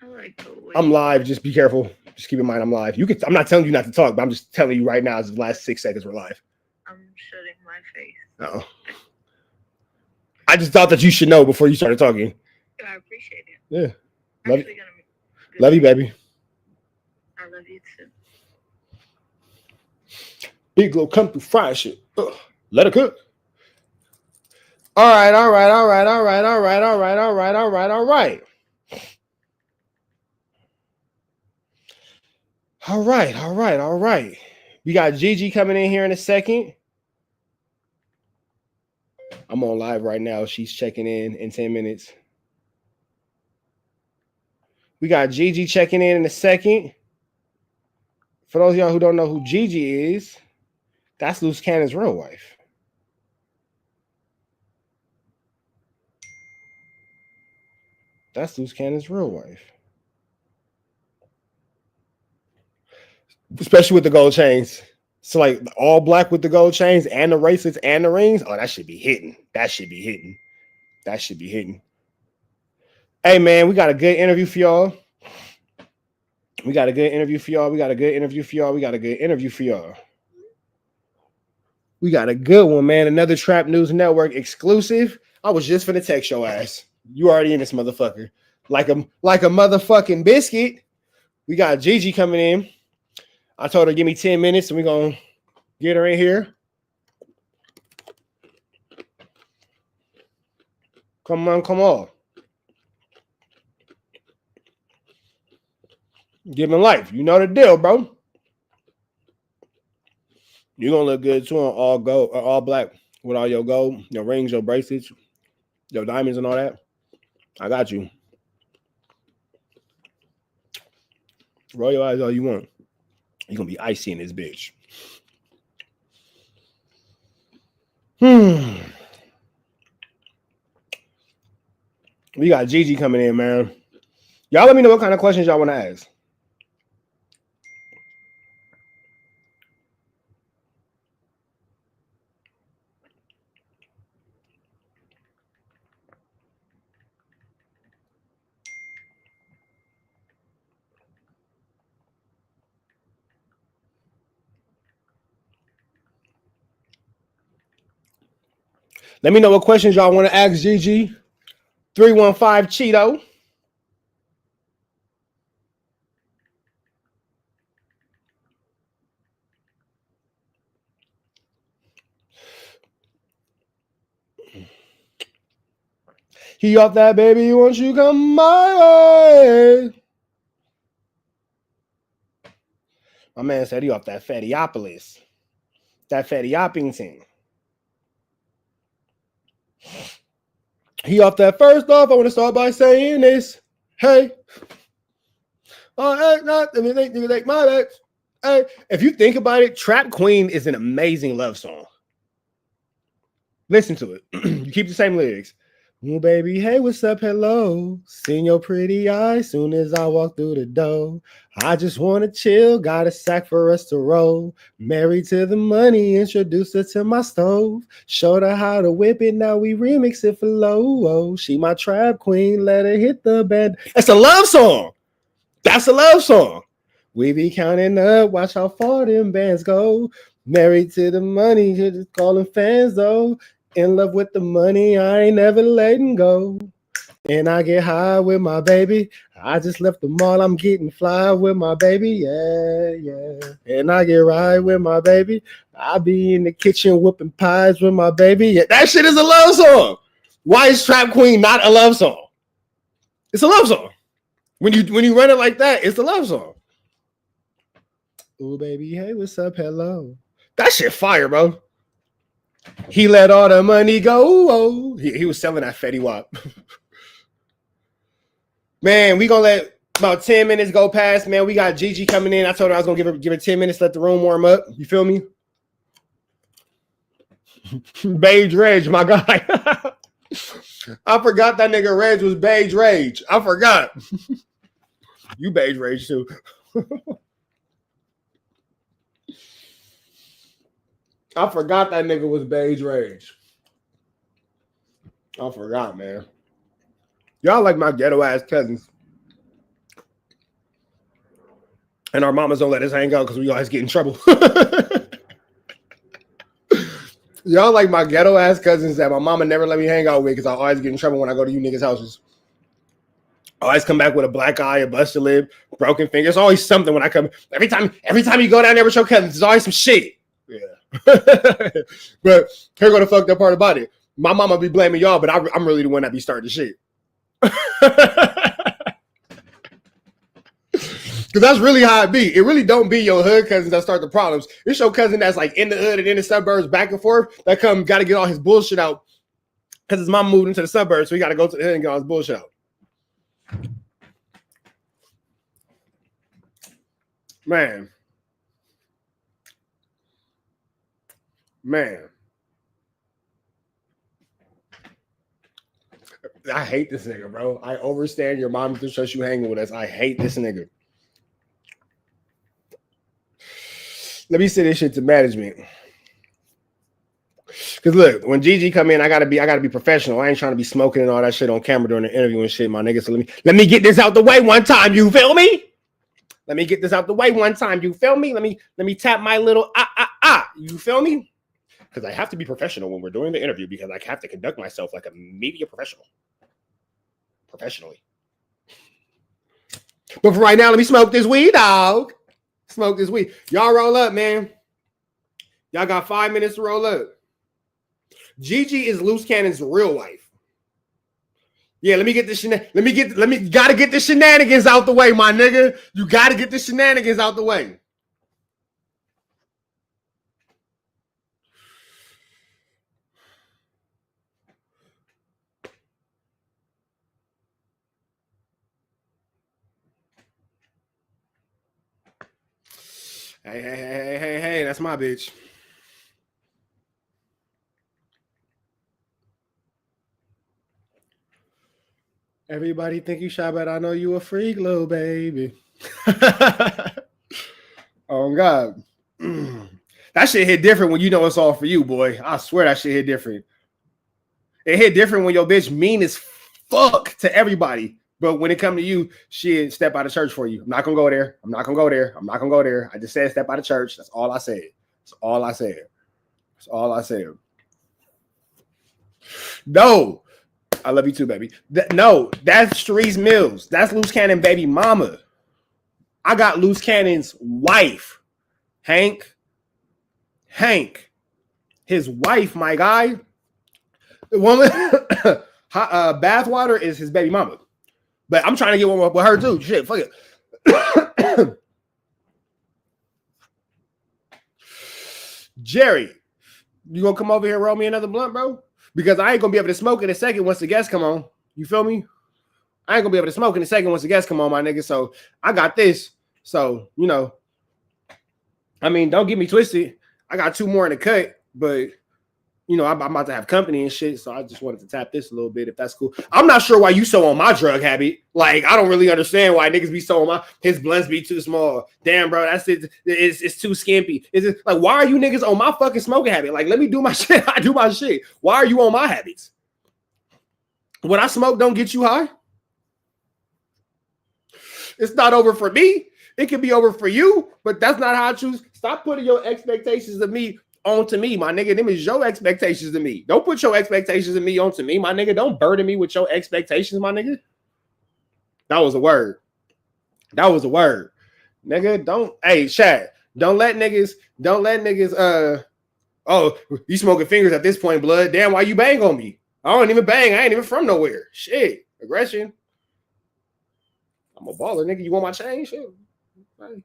I like the way I'm live. Just be careful. Just keep in mind I'm live. I'm not telling you not to talk, but I'm just telling you right now. It's the last 6 seconds we're live. I'm shutting my face. No. I just thought that you should know before you started talking. Yeah, I appreciate it. Yeah. I'm actually gonna make good Love you, things. baby. I love you too. Big little come through fry shit. Ugh. Let it cook. All right. All right. All right. All right. All right. All right. All right. All right. All right. All right. All right. All right. We got Gigi coming in here in a second. I'm on live right now. She's checking in 10 minutes. We got Gigi checking in a second. For those of y'all who don't know who Gigi is, that's Luce Cannon's real wife. That's Luce Cannon's real wife. Especially with the gold chains. So like all black with the gold chains and the bracelets and the rings. Oh, that should be hitting. That should be hitting. That should be hitting. Hey man, we got a good interview for y'all. We got a good interview for y'all. We got a good interview for y'all. We got a good interview for y'all. We got a good one, man. Another Trap News Network exclusive. I was just finna text your ass. You already in this motherfucker. Like a motherfucking biscuit. We got Gigi coming in. I told her give me 10 minutes and we're gonna get her in here. Come on, come on. Giving life. You know the deal, bro. You're gonna look good too on all gold or all black with all your gold, your rings, your bracelets, your diamonds, and all that. I got you. Roll your eyes all you want. You're gonna be icy in this bitch. We got Gigi coming in, man. Y'all let me know what kind of questions y'all want to ask. Let me know what questions y'all want to ask Gigi. 315 Cheeto. He off that baby, won't you come my way? My man said he off that Fattyopolis. That Fattyoppington. He off that. First off, I want to start by saying this. Hey. Oh, hey, not let me think my back. Hey, if you think about it, Trap Queen is an amazing love song. Listen to it. You keep the same lyrics. Oh, baby, hey, what's up? Hello. Seen your pretty eyes soon as I walk through the door. I just want to chill. Got a sack for us to roll. Married to the money. Introduced her to my stove. Showed her how to whip it. Now we remix it for low. Oh, she my trap queen. Let her hit the bed. That's a love song. That's a love song. We be counting up. Watch how far them bands go. Married to the money. Just calling fans though. In love with the money, I ain't never letting go. And I get high with my baby. I just left the mall, I'm getting fly with my baby. Yeah, yeah. And I get right with my baby. I be in the kitchen whooping pies with my baby. Yeah, that shit is a love song. Why is Trap Queen not a love song? It's a love song. When you run it like that, it's a love song. Oh, baby, hey, what's up? Hello. That shit fire, bro. He let all the money go. Oh, he was selling that Fetty Wap. Man, we gonna let about 10 minutes go past. Man, we got Gigi coming in. I told her I was gonna give her 10 minutes, let the room warm up. You feel me? Beige Rage, my guy. I forgot that nigga Reg was Beige Rage. I forgot. You Beige Rage too. I forgot that nigga was Beige Rage. I forgot, man. Y'all like my ghetto ass cousins. And our mamas don't let us hang out because we always get in trouble. Y'all like my ghetto ass cousins that my mama never let me hang out with because I always get in trouble when I go to you niggas' houses. I always come back with a black eye, a busted lip, broken finger. It's always something when I come. Every time you go down there with your cousins, there's always some shit. Yeah. But here go the fucked up part about it. My mama be blaming y'all, but I'm really the one that be starting the shit. Because that's really how it be. It really don't be your hood cousins that start the problems. It's your cousin that's like in the hood and in the suburbs back and forth that got to get all his bullshit out because his mom moved into the suburbs, so he got to go to the hood and get all his bullshit out. Man. I hate this nigga, bro. I understand your mom to trust you hanging with us. I hate this nigga. Let me say this shit to management. Cause look, when Gigi come in, I gotta be professional. I ain't trying to be smoking and all that shit on camera during the interview and shit, my nigga. So let me get this out the way one time. You feel me? Let me get this out the way one time. You feel me? Let me tap my little You feel me? Because I have to be professional when we're doing the interview because I have to conduct myself like a media professional. Professionally. But for right now, let me smoke this weed, dog. Smoke this weed. Y'all roll up, man. Y'all got 5 minutes to roll up. Gigi is Luce Cannon's real wife. Yeah, gotta get the shenanigans out the way, my nigga. You gotta get the shenanigans out the way. Hey, that's my bitch. Everybody think you shy, but I know you a freak, little baby. Oh, God. That shit hit different when you know it's all for you, boy. I swear that shit hit different. It hit different when your bitch mean as fuck to everybody. But when it come to you, she'd step out of church for you. I'm not going to go there. I just said step out of church. That's all I said. No. I love you too, baby. No, that's Sharice Mills. That's Luce Cannon, baby mama. I got Luce Cannon's wife. Hank. His wife, my guy. The woman, bathwater is his baby mama. But I'm trying to get one with her too. Shit, fuck it. Jerry, you gonna come over here and roll me another blunt, bro? Because I ain't gonna be able to smoke in a second once the guests come on. You feel me? I ain't gonna be able to smoke in a second once the guests come on, my nigga. So I got this. So, you know, I mean, don't get me twisted. I got 2 more in the cut, but you know, I'm about to have company and shit. So I just wanted to tap this a little bit, if that's cool. I'm not sure why you so on my drug habit. Like, I don't really understand why niggas be so on his blunts be too small. Damn, bro, that's it. It's too skimpy. Is it like, why are you niggas on my fucking smoking habit? Like, let me do my shit. I do my shit. Why are you on my habits? When I smoke, don't get you high. It's not over for me. It can be over for you, but that's not how I choose. Stop putting your expectations of me onto me, my nigga. Them is your expectations of me. Don't put your expectations of me onto me, my nigga. Don't burden me with your expectations, my nigga. That was a word. Nigga, don't, hey, Shad, don't let niggas, oh, you smoking fingers at this point, blood. Damn, why you bang on me? I don't even bang. I ain't even from nowhere. Shit, aggression. I'm a baller, nigga. You want my chain? Shit. Right.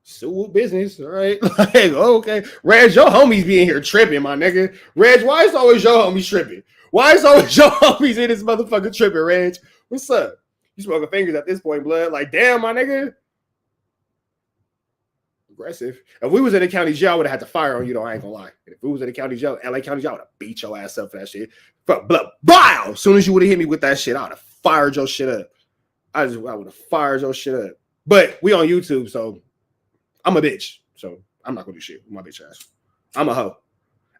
Sue business, all right? Like, okay. Reg, your homies be in here tripping, my nigga. Reg, why is always your homies tripping? Why is always your homies in this motherfucker tripping, Reg? What's up? You smoking fingers at this point, blood. Like, damn, my nigga. Aggressive. If we was in the county jail, I would have had to fire on you, though. I ain't gonna lie. If we was in the county jail, LA County jail, I would have beat your ass up for that shit. But bow! As soon as you would have hit me with that shit, I would have fired your shit up. I would have fired your shit up. But we on YouTube, so I'm a bitch. So I'm not gonna do shit with my bitch ass. I'm a hoe.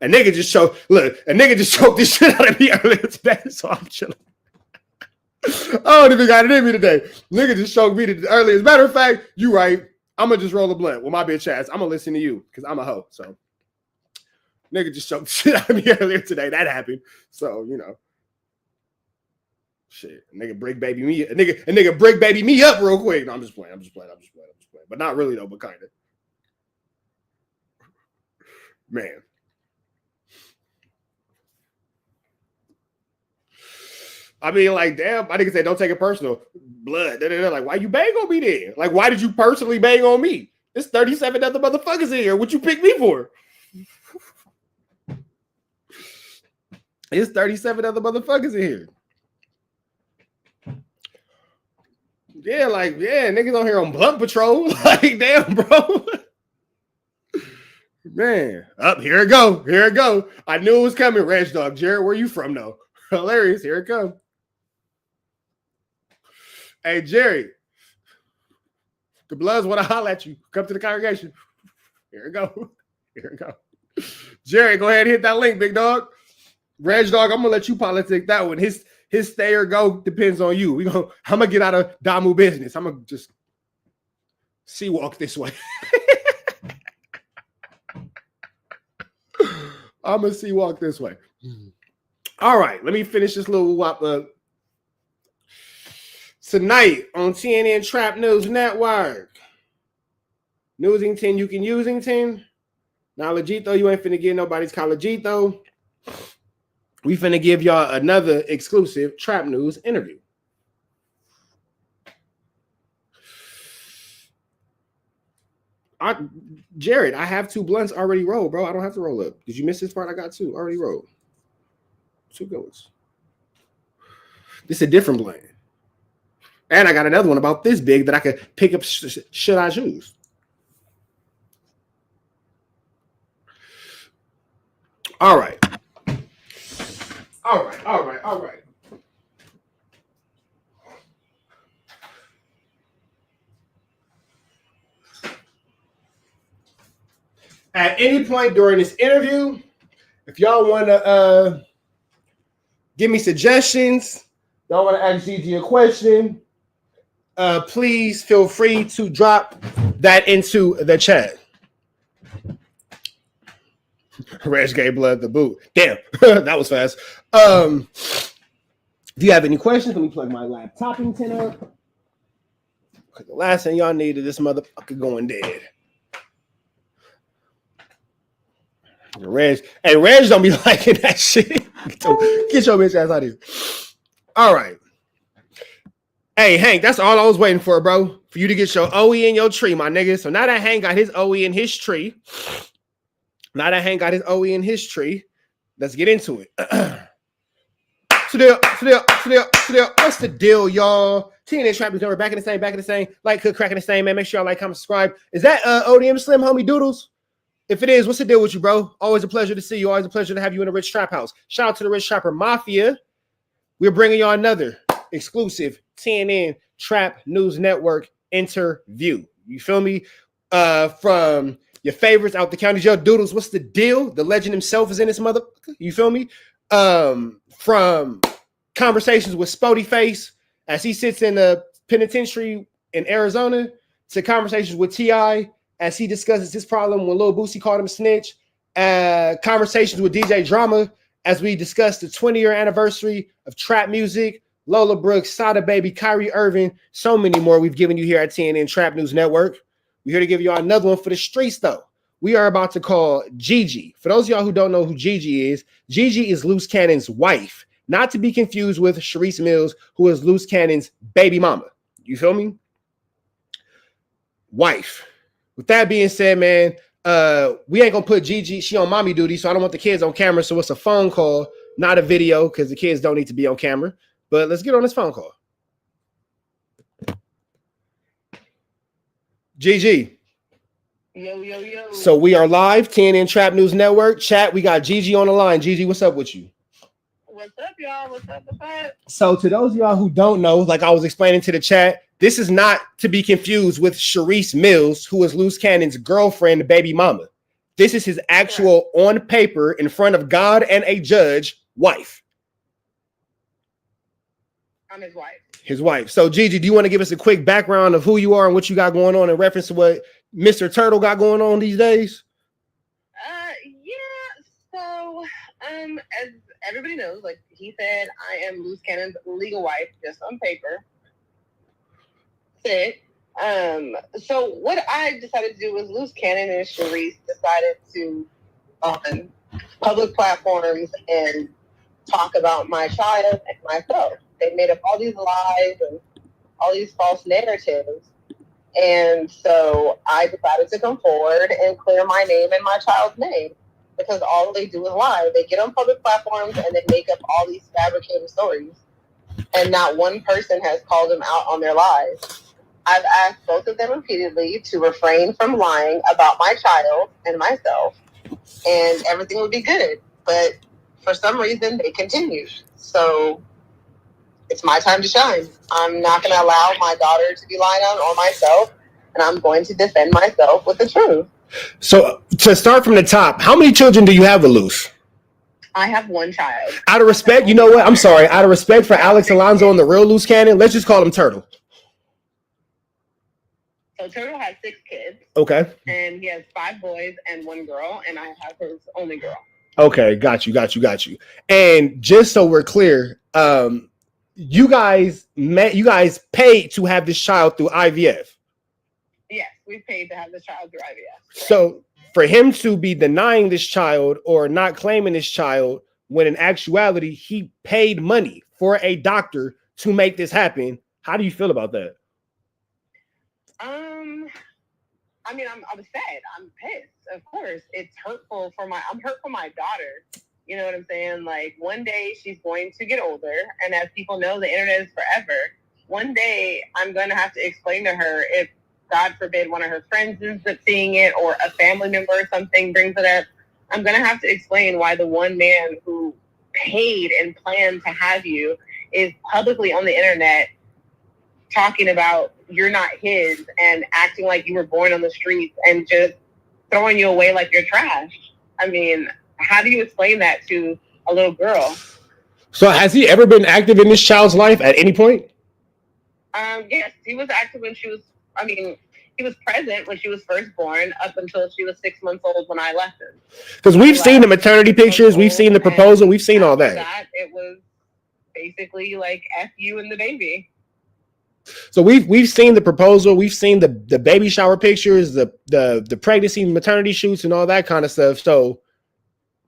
A nigga just choked this shit out of me earlier today, so I'm chilling. I don't even got it in me today. Nigga just showed me earlier. As a matter of fact, you right. I'm gonna just roll a blunt with my bitch ass. I'm gonna listen to you because I'm a hoe. So nigga just choked shit out of me earlier today. That happened. So, you know. Shit. A nigga break baby me. A nigga break baby me up real quick. No, I'm just playing. But not really though, but kind of. Man. I mean, like, damn, my nigga said, don't take it personal. Blood. Like, why you bang on me then? Like, why did you personally bang on me? There's 37 other motherfuckers in here. What you pick me for? There's 37 other motherfuckers in here. Yeah, like, yeah, niggas on here on blunt patrol. Like, damn, bro. Man, up here it go. Here it go. I knew it was coming. Reg Dog. Jared, where you from though? Hilarious. Here it comes. Hey, Jerry. The Bloods want to holler at you. Come to the congregation. Here it go. Here it go. Jerry, go ahead and hit that link, big dog. Reg Dog, I'm gonna let you politic that one. His stay or go depends on you. I'm gonna get out of Damu business. I'm gonna just sea walk this way. I'm gonna sea walk this way. All right, let me finish this little wop up. Tonight on TNN Trap News Network. Newsington, you can Usington. Now, Legito, you ain't finna get nobody's Collegito. We finna give y'all another exclusive Trap News interview. Jared, I have 2 blunts already rolled, bro. I don't have to roll up. Did you miss this part? I got 2 already rolled. 2 good ones. This is a different blunt. And I got another one about this big that I could pick up should I choose. All right. At any point during this interview, if y'all want to give me suggestions, y'all want to ask Gigi a question, please feel free to drop that into the chat. Reg gave blood the boot. Damn, that was fast. Do you have any questions? Let me plug my laptop antenna up. The last thing y'all need is this motherfucker going dead. Reg don't be liking that shit. Get your bitch ass out of here. All right. Hey, Hank, that's all I was waiting for, bro. For you to get your OE in your tree, my nigga. So now that Hank got his OE in his tree, let's get into it. What's the deal, y'all? TNA Trap News Network, back in the same. Like, cook, cracking the same, man. Make sure y'all like, comment, subscribe. Is that ODM Slim Homie Doodles? If it is, what's the deal with you, bro? Always a pleasure to see you. Always a pleasure to have you in the Rich Trap House. Shout out to the Rich Trapper Mafia. We're bringing y'all another exclusive TNN Trap News Network interview. You feel me? From your favorites out the county jail. Doodles, what's the deal? The legend himself is in this motherfucker. You feel me? From conversations with Spody Face as he sits in the penitentiary in Arizona to conversations with T.I. as he discusses his problem when Lil Boosie called him a snitch, conversations with DJ Drama as we discuss the 20-year anniversary of trap music, Lola Brooks, Sada Baby, Kyrie Irving, so many more we've given you here at TNN Trap News Network. We're here to give y'all another one for the streets, though. We are about to call Gigi. For those of y'all who don't know who Gigi is Luce Cannon's wife, not to be confused with Sharice Mills, who is Luce Cannon's baby mama. You feel me? Wife. With that being said, man, we ain't gonna put Gigi. She on mommy duty, so I don't want the kids on camera. So it's a phone call, not a video, because the kids don't need to be on camera. But let's get on this phone call. Gigi. Yo. So we are live, TNN Trap News Network. Chat, we got Gigi on the line. Gigi, what's up with you? What's up, y'all? What's up with that? So to those of y'all who don't know, like I was explaining to the chat, this is not to be confused with Sharice Mills, who is Luce Cannon's girlfriend, baby mama. This is his actual, on paper, in front of God and a judge, wife. I'm his wife. His wife. So, Gigi, do you want to give us a quick background of who you are and what you got going on in reference to what Mr. Turtle got going on these days? Yeah. So, as everybody knows, like he said, I am Luce Cannon's legal wife, just on paper. That's it. So what I decided to do was Luce Cannon and Sharice decided to on public platforms and talk about my child and myself. They made up all these lies and all these false narratives. And so I decided to come forward and clear my name and my child's name, because all they do is lie. They get on public platforms and they make up all these fabricated stories. And not one person has called them out on their lies. I've asked both of them repeatedly to refrain from lying about my child and myself, and everything would be good. But for some reason, they continue. So it's my time to shine. I'm not going to allow my daughter to be lied on or myself, and I'm going to defend myself with the truth. So to start from the top, how many children do you have with Luce? I have one child. Out of respect, you know what? I'm sorry. Out of respect for Alex Alonzo and the real Luce Cannon, let's just call him Turtle. So Turtle has 6 kids. Okay. And he has 5 boys and 1 girl, and I have his only girl. Okay, got you. And just so we're clear, you guys paid to have this child through IVF. Yes, we paid to have this child through IVF. So for him to be denying this child or not claiming this child, when in actuality he paid money for a doctor to make this happen, how do you feel about that? I mean, I'm upset. I'm pissed. Of course, it's hurtful I'm hurt for my daughter. You know what I'm saying? Like, one day she's going to get older, and as people know, the internet is forever. One day I'm going to have to explain to her, if God forbid one of her friends ends up seeing it or a family member or something brings it up, I'm going to have to explain why the one man who paid and planned to have you is publicly on the internet talking about you're not his and acting like you were born on the streets and just throwing you away like you're trash. I mean, how do you explain that to a little girl? So has he ever been active in this child's life at any point? Yes, he was active when he was present when she was first born up until she was 6 months old when I left him. Because we've seen the maternity pictures, we've seen the proposal, we've seen all that. It was basically like F you and the baby. So we've seen the proposal, we've seen the baby shower pictures, the pregnancy, maternity shoots, and all that kind of stuff. So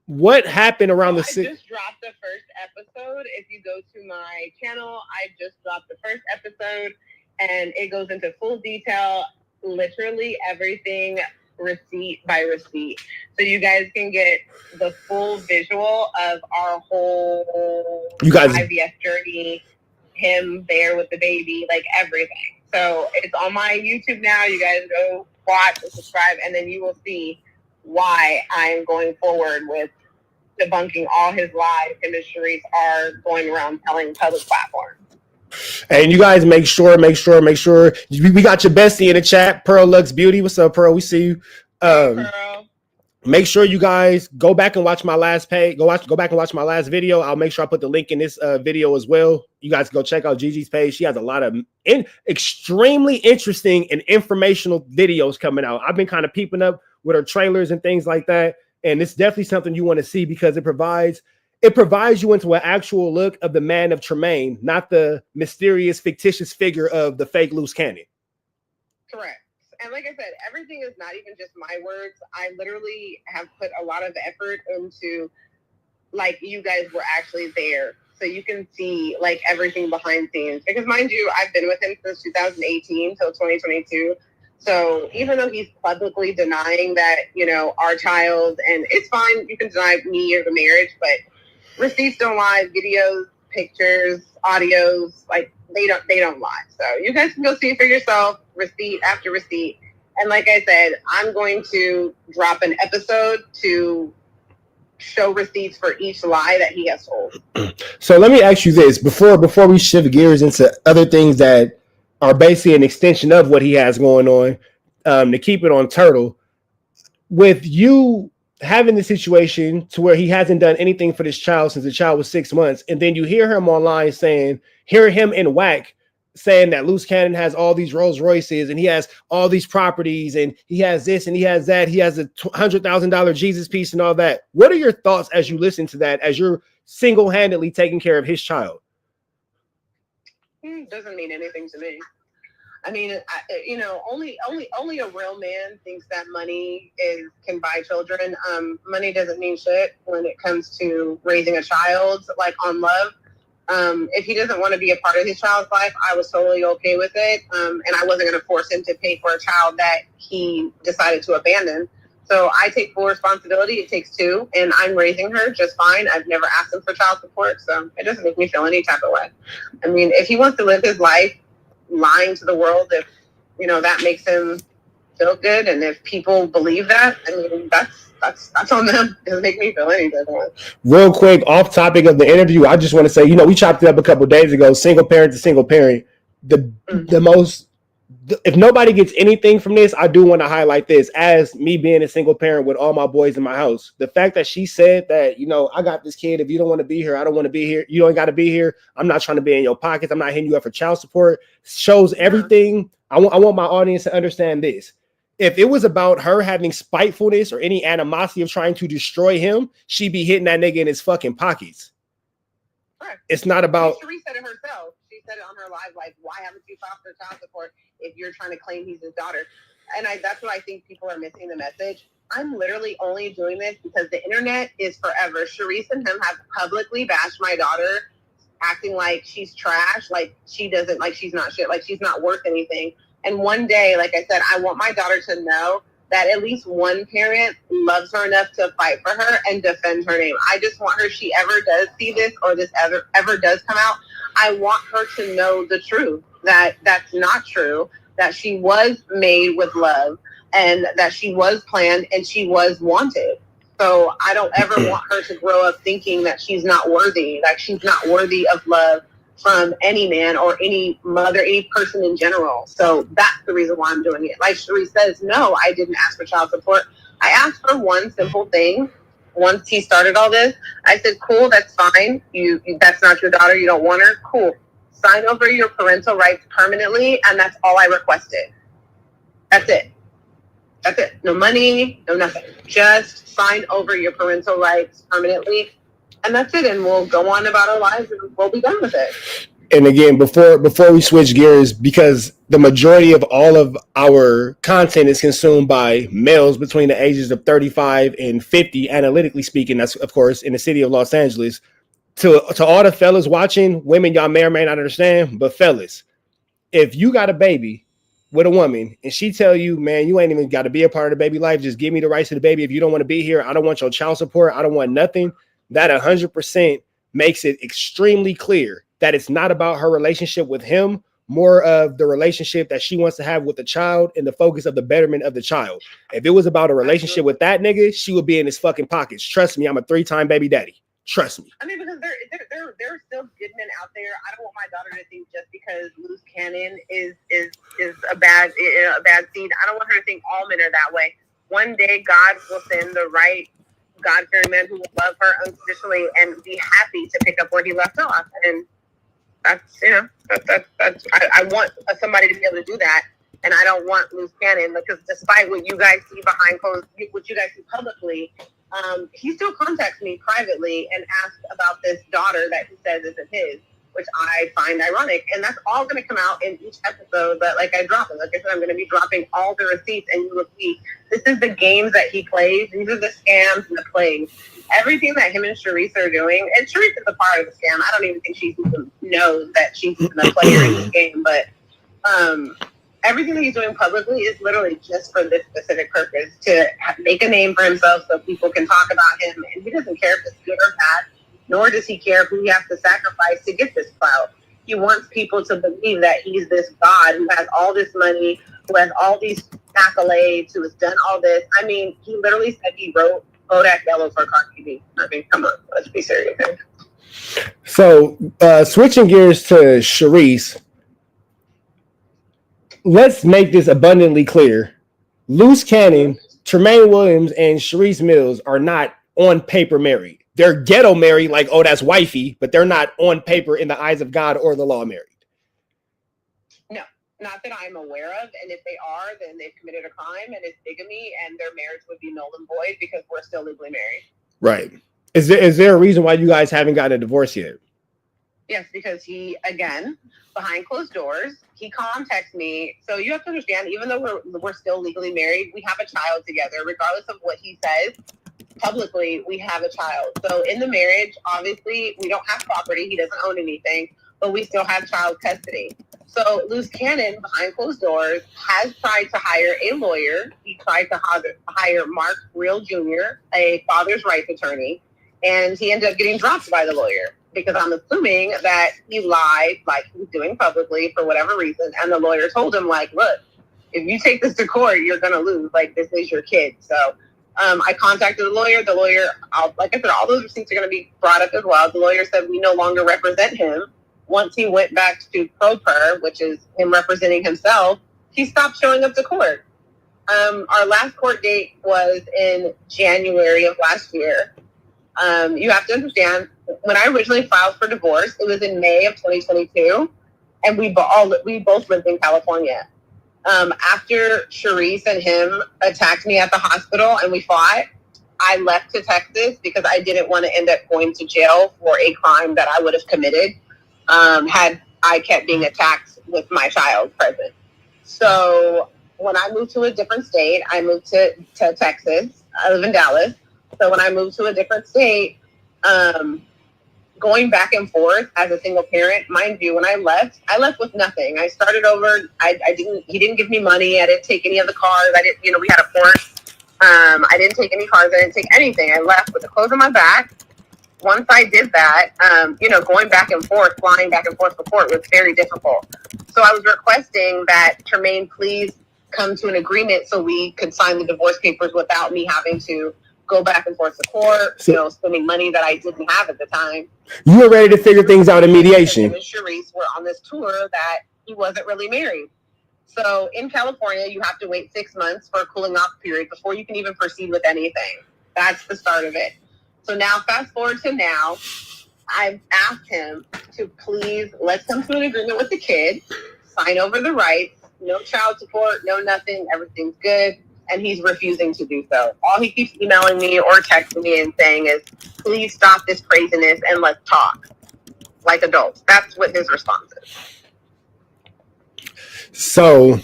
what happened around I just dropped the first episode. If you go to my channel, I just dropped the first episode, and it goes into full detail, literally everything, receipt by receipt. So you guys can get the full visual of our whole IVF journey, him there with the baby, like everything. So it's on my YouTube now. You guys go watch and subscribe, and then you will see why I'm going forward with debunking all his lies him and Sharice are going around telling public platforms. And you guys make sure we got your bestie in the chat, Pearl Lux Beauty. What's up, Pearl? We see you. Pearl. Make sure you guys go back and watch my last page. Go back and watch my last video. I'll make sure I put the link in this video as well. You guys go check out Gigi's page. She has a lot of extremely interesting and informational videos coming out. I've been kind of peeping up with her trailers and things like that. And it's definitely something you want to see, because it provides you into an actual look of the man of Tremaine, not the mysterious, fictitious figure of the fake Luce Cannon. Correct. And like I said, everything is not even just my words. I literally have put a lot of effort into, like, you guys were actually there. So you can see, like, everything behind scenes. Because, mind you, I've been with him since 2018 till 2022. So even though he's publicly denying that, you know, our child, and it's fine, you can deny me or the marriage, but receipts don't lie, videos, pictures, audios, like, they don't lie. So you guys can go see it for yourself, receipt after receipt. And like I said, I'm going to drop an episode to show receipts for each lie that he has told. So let me ask you this before we shift gears into other things that are basically an extension of what he has going on, to keep it on Turtle. With you having the situation to where he hasn't done anything for this child since the child was 6 months, and then you hear him online hear him in Wack saying that Luce Cannon has all these Rolls Royces and he has all these properties and he has this and he has that. He has a $100,000 Jesus piece and all that. What are your thoughts as you listen to that, as you're single-handedly taking care of his child? Doesn't mean anything to me. I mean, only a real man thinks that money can buy children. Money doesn't mean shit when it comes to raising a child, like on love. If he doesn't want to be a part of his child's life, I was totally okay with it. And I wasn't going to force him to pay for a child that he decided to abandon. So I take full responsibility. It takes two, and I'm raising her just fine. I've never asked him for child support, so it doesn't make me feel any type of way. I mean, if he wants to live his life lying to the world, if that makes him feel good, and if people believe that, I mean, that's on them. It doesn't make me feel any different. Real quick, off topic of the interview, I just want to say, we chopped it up a couple of days ago, single parent to single parent. If nobody gets anything from this, I do want to highlight this as me being a single parent with all my boys in my house. The fact that she said that, I got this kid. If you don't want to be here, I don't want to be here. You don't got to be here. I'm not trying to be in your pockets. I'm not hitting you up for child support. Shows everything. I want my audience to understand this. If it was about her having spitefulness or any animosity of trying to destroy him, she'd be hitting that nigga in his fucking pockets. Right. It's not about... Sharice said it herself. She said it on her live, like, why haven't you filed for child support if you're trying to claim he's his daughter? And that's what I think people are missing the message. I'm literally only doing this because the internet is forever. Sharice and him have publicly bashed my daughter, acting like she's trash, like she doesn't, like she's not shit, like she's not worth anything. And one day, like I said, I want my daughter to know that at least one parent loves her enough to fight for her and defend her name. I just want her, if she ever does see this or this ever does come out, I want her to know the truth, that that's not true, that she was made with love and that she was planned and she was wanted. So I don't ever want her to grow up thinking that she's not worthy, that she's not worthy of love from any man or any mother, any person in general. So that's the reason why I'm doing it. Like Sharice says, no, I didn't ask for child support. I asked for one simple thing. Once he started all this, I said, cool, that's fine. You that's not your daughter. You don't want her. Cool. Sign over your parental rights permanently. And that's all I requested. That's it. That's it. No money, no nothing. Just sign over your parental rights permanently. And that's it. And we'll go on about our lives and we'll be done with it. And again, before we switch gears, because the majority of all of our content is consumed by males between the ages of 35 and 50, analytically speaking, that's, of course, in the city of Los Angeles. To all the fellas watching, women, y'all may or may not understand, but fellas, if you got a baby with a woman and she tell you, man, you ain't even got to be a part of the baby life, just give me the rights to the baby. If you don't want to be here, I don't want your child support, I don't want nothing. That 100% makes it extremely clear that it's not about her relationship with him, more of the relationship that she wants to have with the child and the focus of the betterment of the child. If it was about a relationship with that nigga, she would be in his fucking pockets. Trust me, I'm a 3-time baby daddy. Trust me. I mean, because there are still good men out there. I don't want my daughter to think just because Luce Cannon is a bad seed. I don't want her to think all men are that way. One day, God will send the right God-fearing man who will love her unconditionally and be happy to pick up where he left off. And that's I want somebody to be able to do that. And I don't want Luce Cannon, because despite what you guys see behind closed, what you guys see publicly, he still contacts me privately and asks about this daughter that he says isn't his, which I find ironic. And that's all going to come out in each episode that, like, I drop it. Like I said, I'm going to be dropping all the receipts, and you will see this is the games that he plays. These are the scams and the plays. Everything that him and Sharice are doing, and Sharice is a part of the scam. I don't even think she even knows that she's even a player in this game, but everything that he's doing publicly is literally just for this specific purpose, to make a name for himself so people can talk about him. And he doesn't care if it's good or bad, nor does he care who he has to sacrifice to get this clout. He wants people to believe that he's this God who has all this money, who has all these accolades, who has done all this. I mean, he literally said he wrote Bodak Yellow for Cardi B. I mean, come on, let's be serious. So, switching gears to Sharice, let's make this abundantly clear. Luce Cannon Tremaine Williams and Sharice Mills are not on paper married. They're ghetto married, like, oh, that's wifey, but they're not on paper in the eyes of God or the law married. No, not that I'm aware of. And if they are, then they've committed a crime and it's bigamy, and their marriage would be null and void because we're still legally married. Right. Is there a reason why you guys haven't gotten a divorce yet? Yes, because he, again, behind closed doors, he contacts me. So you have to understand, even though we're still legally married, we have a child together. Regardless of what he says, publicly, we have a child. So in the marriage, obviously, we don't have property. He doesn't own anything, but we still have child custody. So Luce Cannon, behind closed doors, has tried to hire a lawyer. He tried to hire Mark Real Jr., a father's rights attorney, and he ended up getting dropped by the lawyer because I'm assuming that he lied, like he's doing publicly for whatever reason. And the lawyer told him, like, look, if you take this to court, you're going to lose. Like, this is your kid. So I contacted the lawyer. The lawyer, like I said, all those receipts are going to be brought up as well. The lawyer said we no longer represent him. Once he went back to pro per, which is him representing himself, he stopped showing up to court. Our last court date was in January of last year. You have to understand, when I originally filed for divorce, it was in May of 2022, and we both lived in California. After Sharice and him attacked me at the hospital and we fought, I left to Texas because I didn't want to end up going to jail for a crime that I would have committed had I kept being attacked with my child present. So when I moved to a different state, I moved to Texas. I live in Dallas. So when I moved to a different state, going back and forth as a single parent, mind you, when I left with nothing. I started over. He didn't give me money. I didn't take any of the cars. We had a Porsche. I didn't take any cars. I didn't take anything. I left with the clothes on my back. Once I did that, going back and forth, flying back and forth to court was very difficult. So I was requesting that Tremaine please come to an agreement so we could sign the divorce papers without me having to go back and forth to court, spending money that I didn't have at the time. You were ready to figure things out in mediation. Him and Sharice were on this tour that he wasn't really married. So in California, you have to wait 6 months for a cooling off period before you can even proceed with anything. That's the start of it. So now, fast forward to now, I've asked him to please, let's come to an agreement with the kid, sign over the rights, no child support, no nothing, everything's good. And he's refusing to do so. All he keeps emailing me or texting me and saying is, please stop this craziness and let's talk like adults. That's what his response is. So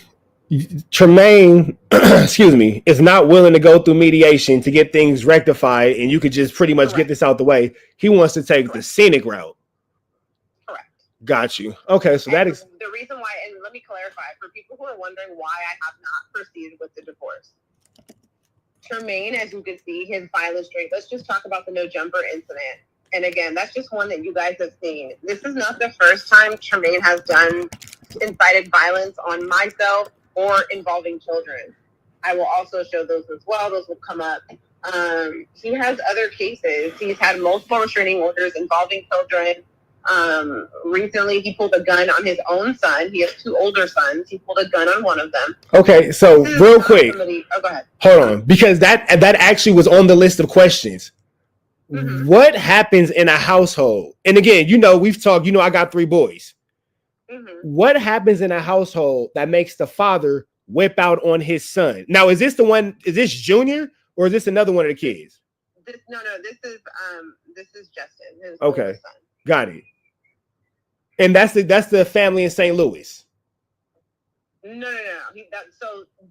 Tremaine, is not willing to go through mediation to get things rectified, and you could just pretty much get this out the way. He wants to take the scenic route. Correct. Got you. Okay, so that is the reason why, and let me clarify for people who are wondering why I have not proceeded with the divorce. Tremaine, as you can see, his violent streak. Let's just talk about the no jumper incident. And again, that's just one that you guys have seen. This is not the first time Tremaine has incited violence on myself or involving children. I will also show those as well. Those will come up. He has other cases. He's had multiple restraining orders involving children. Recently, he pulled a gun on his own son. He has 2 older sons. He pulled a gun on one of them. Okay, so real quick. Go ahead. Hold on, because that actually was on the list of questions. Mm-hmm. What happens in a household? And again, we've talked, I got 3 boys. Mm-hmm. What happens in a household that makes the father whip out on his son? Now, is this Junior or is this another one of the kids? This is Justin. His okay. Son. Got it. And that's the family in St. Louis. No.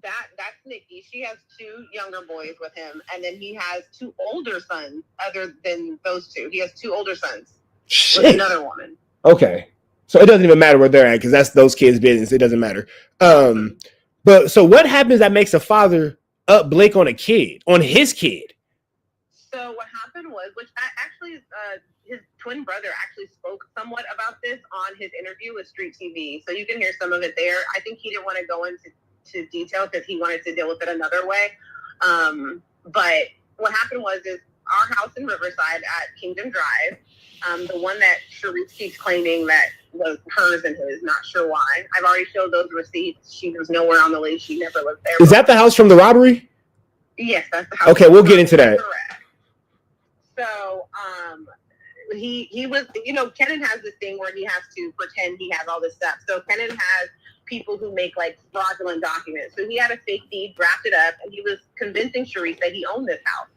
That's Nikki. She has 2 younger boys with him, and then he has 2 older sons. Other than those 2, he has 2 older sons with another woman. Okay, so it doesn't even matter where they're at because that's those kids' business. It doesn't matter. But so what happens that makes a father up Blake on his kid? So what happened was, which actually his twin brother actually spoke somewhat about this on his interview with Street TV. So you can hear some of it there. I think he didn't want to go into detail because he wanted to deal with it another way. But what happened was our house in Riverside at Kingdom Drive, the one that Sharice keeps claiming that was hers and his, not sure why. I've already showed those receipts. She was nowhere on the list. She never lived there. Is that the house from the robbery? Yes, that's the house. Okay, we'll get into that. Correct. So, he was, Kenan has this thing where he has to pretend he has all this stuff. So Kenan has people who make like fraudulent documents. So he had a fake deed, drafted up, and he was convincing Sharice that he owned this house.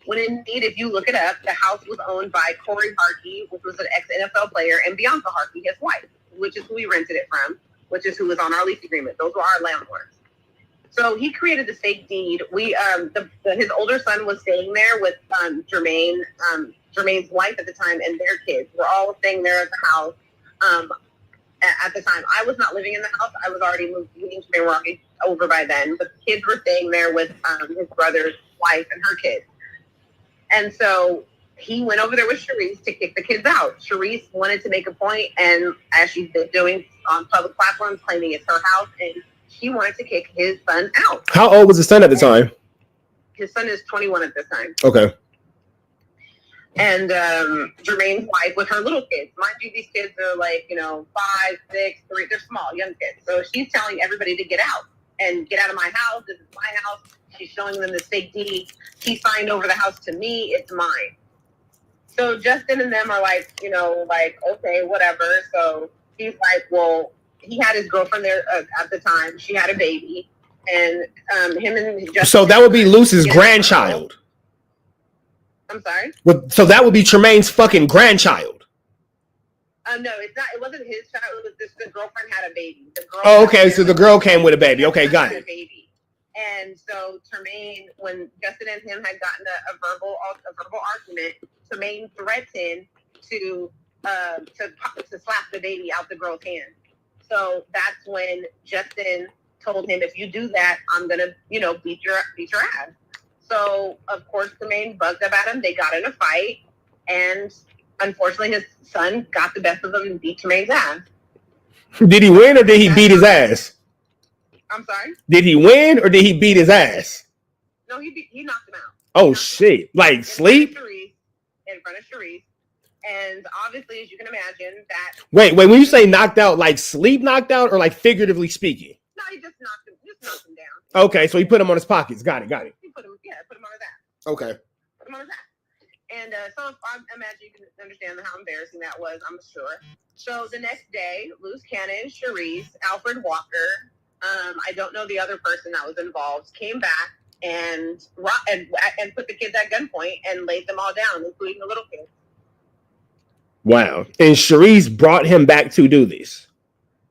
When indeed, if you look it up, the house was owned by Corey Harkey, which was an ex-NFL player, and Bianca Harkey, his wife, which is who we rented it from, which is who was on our lease agreement. Those were our landlords. So he created the fake deed. His older son was staying there with Jermaine's wife at the time, and their kids were all staying there at the house. At the time, I was not living in the house. I was already moving to Milwaukee over by then, but the kids were staying there with his brother's wife and her kids. And so he went over there with Sharice to kick the kids out. Sharice wanted to make a point, and as she's been doing on public platforms, claiming it's her house, and she wanted to kick his son out. How old was his son at the time? His son is 21 at this time. Okay. And Jermaine's wife with her little kids. Mind you, these kids are like, 5, 6, 3. They're small, young kids. So she's telling everybody to get out and get out of my house. This is my house. She's showing them this fake deed. He signed over the house to me. It's mine. So Justin and them are like, okay, whatever. So he's like, well, he had his girlfriend there at the time. She had a baby. And him and Justin. So that would be Luce's grandchild. I'm sorry? So that would be Tremaine's fucking grandchild. No, it's not. It wasn't his child. It was the girlfriend had a baby. Okay. So the girl came with a baby. Okay, got it. And so Tremaine, when Justin and him had gotten a verbal argument, Tremaine threatened to slap the baby out the girl's hand. So that's when Justin told him, if you do that, I'm gonna, beat your ass. So of course Tremaine bugged up at him. They got in a fight, and unfortunately his son got the best of him and beat Tremaine's ass. Did he win or did he beat his ass? I'm sorry? Did he win or did he beat his ass? No, he knocked him out. Oh, shit. Like sleep? In front of Sharice. And obviously, as you can imagine, that... Wait, when you say knocked out, like sleep knocked out or like figuratively speaking? No, he just knocked him down. Okay, so he put him on his pockets. Got it. He put him on his ass. Okay. Put him on his ass. And so I imagine you can understand how embarrassing that was, I'm sure. So the next day, Luce Cannon, Sharice, Alfred Walker... I don't know the other person that was involved, came back and put the kids at gunpoint and laid them all down, including the little kids. Wow. And Sharice brought him back to do this.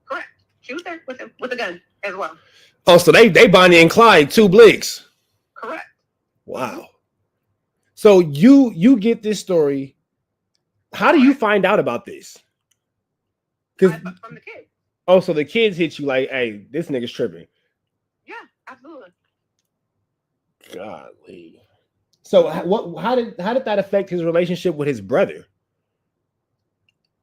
Correct. She was there with him, with a gun as well. Oh, so they Bonnie and Clyde, two blicks. Correct. Wow. So you get this story. How do you find out about this? From the kids. Oh, so the kids hit you like, hey, this nigga's tripping. Yeah, absolutely. Golly. So how did that affect his relationship with his brother?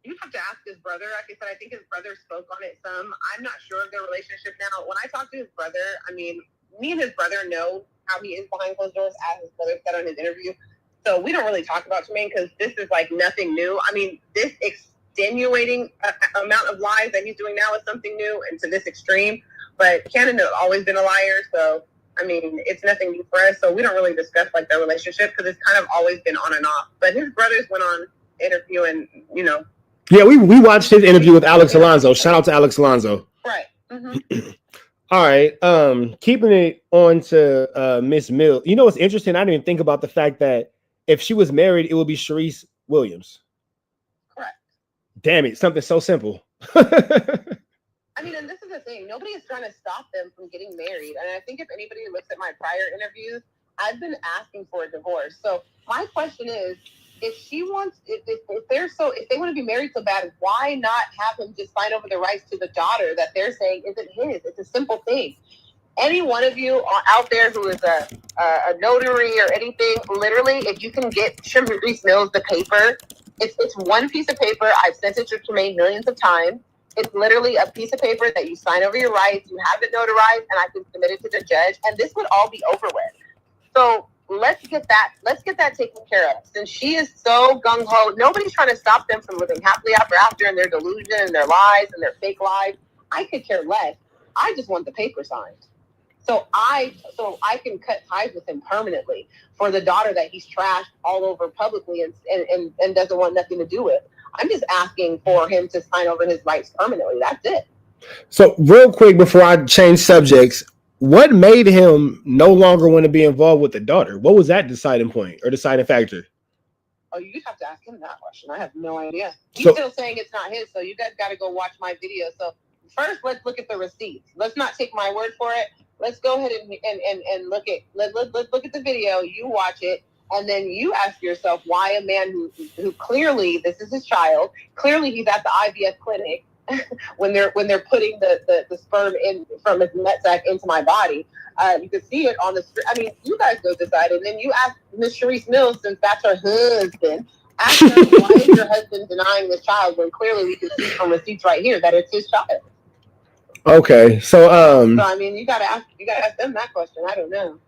You have to ask his brother. Like I said, I think his brother spoke on it some. I'm not sure of their relationship now. When I talk to his brother, I mean, me and his brother know how he is behind closed doors, as his brother said on his interview. So we don't really talk about Tremaine because this is like nothing new. I mean, this extenuating amount of lies that he's doing now is something new and to this extreme. But Cannon has always been a liar, so I mean, it's nothing new for us. So we don't really discuss like their relationship because it's kind of always been on and off. But his brothers went on interview and Yeah, we watched his interview with Alex Alonso. Shout out to Alex Alonso. Right. Mm-hmm. All right. Keeping it on to Miss Mills. You know what's interesting? I didn't even think about the fact that if she was married, it would be Sharice Williams. Correct. Damn it, something so simple. I mean, and this is the thing. Nobody is trying to stop them from getting married. And I think if anybody looks at my prior interviews, I've been asking for a divorce. So my question is, if they want to be married so bad, why not have him just sign over the rights to the daughter that they're saying isn't his? It's a simple thing. Any one of you out there who is a notary or anything, literally, if you can get Sharice Mills the paper, it's one piece of paper. I've sent it to Tremaine millions of times. It's literally a piece of paper that you sign over your rights, you have it notarized, and I can submit it to the judge, and this would all be over with. So let's get that taken care of. Since she is so gung-ho, nobody's trying to stop them from living happily ever after in their delusion and their lies and their fake lives. I could care less. I just want the paper signed. So I can cut ties with him permanently for the daughter that he's trashed all over publicly and doesn't want nothing to do with. I'm just asking for him to sign over his rights permanently. That's it. So real quick before I change subjects, what made him no longer want to be involved with the daughter? What was that deciding point or deciding factor? Oh, you have to ask him that question. I have no idea. He's still saying it's not his, so you guys got to go watch my video. So first, let's look at the receipts. Let's not take my word for it. Let's go ahead and look at let's look at the video. You watch it, and then you ask yourself why a man who clearly this is his child, clearly he's at the IVF clinic when they're putting the sperm in from his nut sack into my body. You can see it on the screen. I mean, you guys go decide, and then you ask Miss Sharice Mills, since that's her husband, ask her why is your husband denying this child when clearly we can see from receipts right here that it's his child. Okay, so I mean, you gotta ask them that question. I don't know.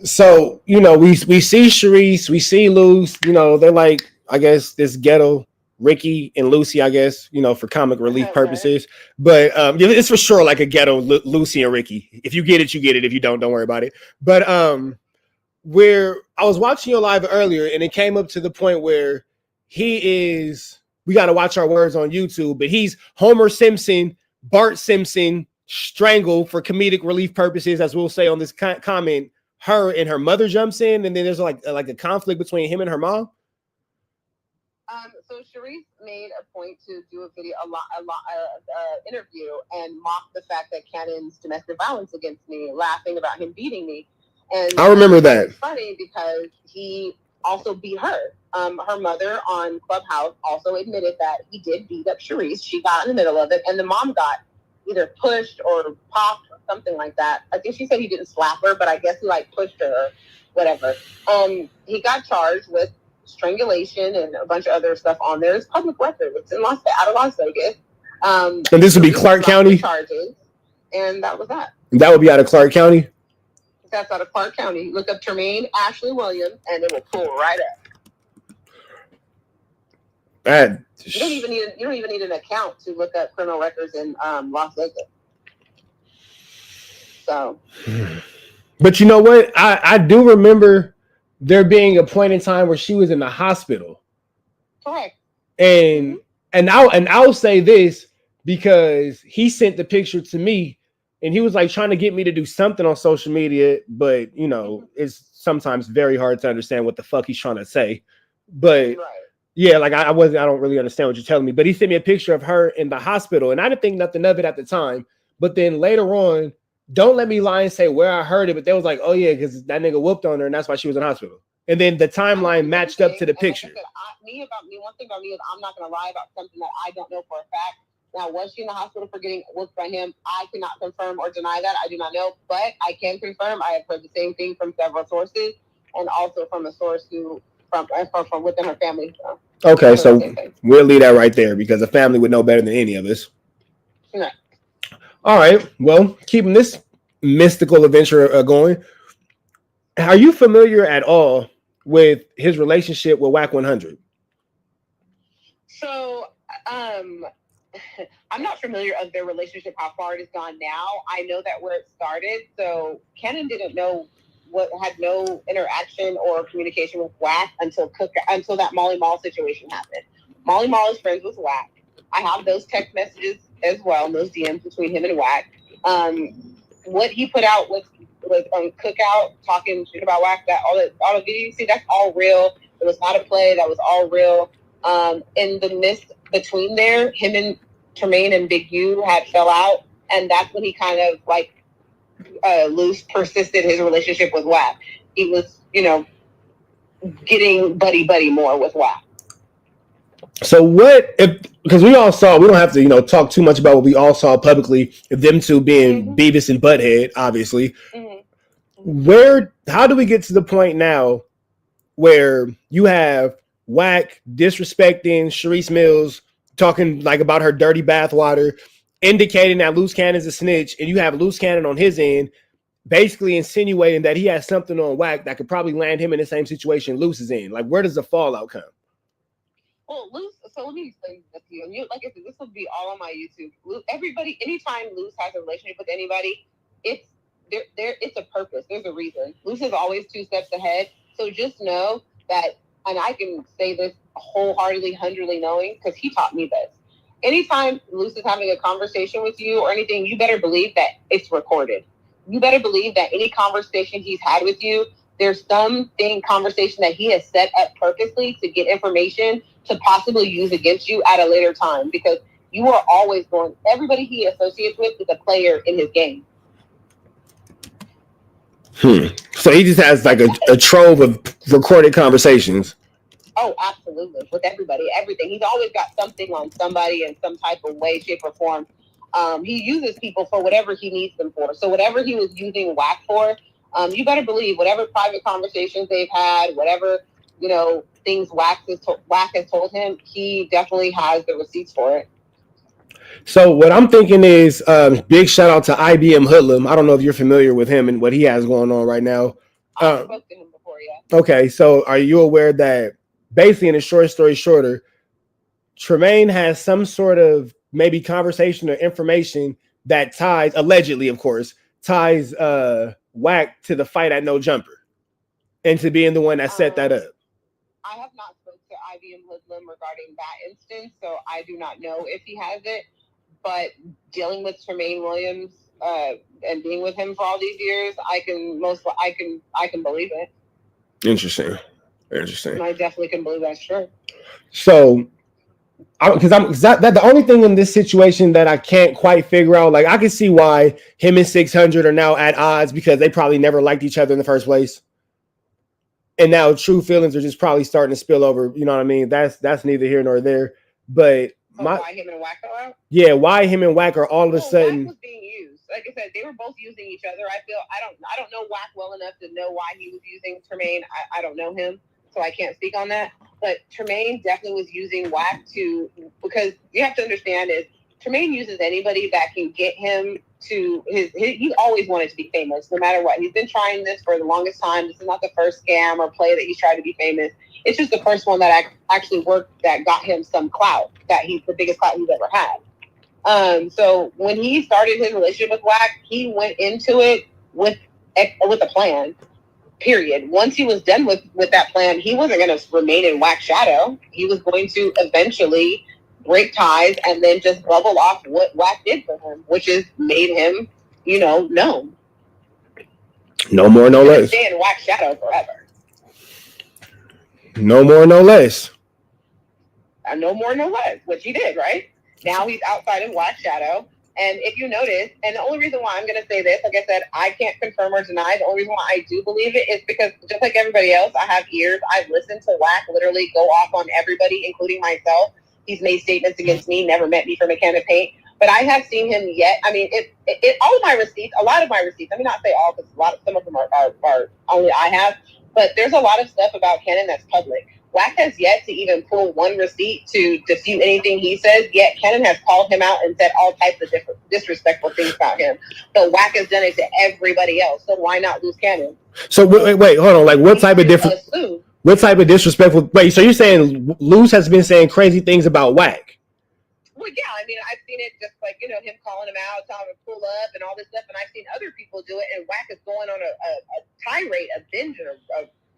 So we see Sharice, we see Luce. They're like, I guess, this ghetto Ricky and Lucy, I guess, for comic relief purposes. But it's for sure like a ghetto Lucy and Ricky. If you get it, you get it. If you don't worry about it. But where I was watching your live earlier, and it came up to the point where we got to watch our words on YouTube, but he's Homer Simpson, Bart Simpson, strangled for comedic relief purposes, as we'll say on this comment. Her and her mother jumps in, and then there's like a conflict between him and her mom. So Sharice made a point to do a video, interview, and mock the fact that Cannon's domestic violence against me, laughing about him beating me. And I remember that. It's funny because he also beat her. Her mother on Clubhouse also admitted that he did beat up Sharice. She got in the middle of it, and the mom got either pushed or popped or something like that. I think she said he didn't slap her, but I guess he pushed her or whatever. He got charged with strangulation and a bunch of other stuff on there. It's public record. It's in out of Las Vegas. And this would be Clark County? Charges, and that was that. That would be out of Clark County? That's out of Clark County. Look up Tremaine Ashley Williams, and it will pull right up. You don't even need an account to look up criminal records in Las Vegas. So, but you know what? I do remember there being a point in time where she was in the hospital. Correct. And I'll say this because he sent the picture to me, and he was like trying to get me to do something on social media, but it's sometimes very hard to understand what the fuck he's trying to say. But right. Yeah, like I don't really understand what you're telling me, but he sent me a picture of her in the hospital, and I didn't think nothing of it at the time. But then later on, don't let me lie and say where I heard it, but they was like, oh yeah, because that nigga whooped on her, and that's why she was in hospital. And then the timeline matched up to the picture. Like one thing about me is I'm not going to lie about something that I don't know for a fact. Now, was she in the hospital for getting whooped by him? I cannot confirm or deny that. I do not know, but I can confirm I have heard the same thing from several sources, and also from a source from within her family. So. Okay, so we'll leave that right there because the family would know better than any of us. No. All right. Well, keeping this mystical adventure going, are you familiar at all with his relationship with Wack 100? So, I'm not familiar of their relationship, how far it has gone now. I know that where it started. So Cannon didn't know had no interaction or communication with Wack until that Molly Mall situation happened. Molly Mall is friends with Wack. I have those text messages as well, those DMs between him and Wack. What he put out was on Cookout talking shit about Wack. That all the video you see, that's all real. It was not a play. That was all real. In the mist between there, him and Tremaine and Big U had fell out, and that's when he kind of Luce persisted his relationship with Wack. He was, getting buddy more with Wack. So what if, because we all saw, we don't have to, talk too much about what we all saw publicly, them two being Beavis and Butthead, obviously. How do we get to the point now where you have Wack disrespecting Sharice Mills, talking about her dirty bathwater, indicating that Luce Cannon's a snitch, and you have Luce Cannon on his end, basically insinuating that he has something on Wack that could probably land him in the same situation Luce is in. Where does the fallout come? Well, Luce, so let me explain this to you. And like I said, this will be all on my YouTube. Anytime Luce has a relationship with anybody, it's a purpose. There's a reason. Luce is always 2 steps ahead. So just know that, and I can say this wholeheartedly, 100% knowing, because he taught me this. Anytime Luce is having a conversation with you or anything, you better believe that it's recorded. You better believe that any conversation he's had with you, there's conversation that he has set up purposely to get information to possibly use against you at a later time, because you are always everybody he associates with is a player in his game. So he just has like a trove of recorded conversations. Oh, absolutely. With everybody, everything. He's always got something on somebody in some type of way, shape, or form. He uses people for whatever he needs them for. So whatever he was using Wack for, you better believe whatever private conversations they've had, whatever, things Wack has told him, he definitely has the receipts for it. So what I'm thinking is, big shout out to IBM Hoodlum. I don't know if you're familiar with him and what he has going on right now. I spoke to him before, yeah. Okay, so are you aware that basically, in a short story shorter, Tremaine has some sort of maybe conversation or information that ties, allegedly, of course, ties Wack to the fight at No Jumper and to being the one that set that up? I have not spoken to IBM Hoodlum regarding that instance, so I do not know if he has it. But dealing with Tremaine Williams and being with him for all these years, I can believe it. Interesting. I definitely can believe that's true. So, because that the only thing in this situation that I can't quite figure out, like I can see why him and 600 are now at odds, because they probably never liked each other in the first place. And now true feelings are just probably starting to spill over. You know what I mean? That's neither here nor there. But why him and Wack go out? Yeah, why him and Wack are all of a sudden. Wack was being used. Like I said, they were both using each other. I don't know Wack well enough to know why he was using Tremaine. I don't know him, so I can't speak on that. But Tremaine definitely was using Wack because you have to understand is Tremaine uses anybody that can get him to he always wanted to be famous, no matter what. He's been trying this for the longest time. This is not the first scam or play that he's tried to be famous. It's just the first one that actually worked, that got him some clout, that he's the biggest clout he's ever had. So when he started his relationship with Wack, he went into it with a plan, period. Once he was done with that plan, he wasn't going to remain in Wack's shadow. He was going to eventually break ties and then just bubble off what Wack did for him, which is made him, known. No more, no less. Stay in Wack's shadow forever. No more, no less. No more, no less, which he did, right? Now he's outside of Wack's shadow. And if you notice, and the only reason why I'm going to say this, like I said, I can't confirm or deny. The only reason why I do believe it is because just like everybody else, I have ears. I've listened to Wack literally go off on everybody, including myself. He's made statements against me, never met me from a can of paint. But I have seen him yet. I mean, all of my receipts, a lot of my receipts, let me not say all, because some of them are only I have. But there's a lot of stuff about Cannon that's public. Wack has yet to even pull one receipt to dispute anything he says, yet Cannon has called him out and said all types of disrespectful things about him. So Wack has done it to everybody else. So why not lose Cannon? So wait, hold on. Like what type of disrespectful? Wait, so you're saying Luce has been saying crazy things about Wack? Well, yeah. I mean, I've seen it just like, him calling him out, telling him to pull up and all this stuff. And I've seen other people do it. And Wack is going on a tirade, a binge of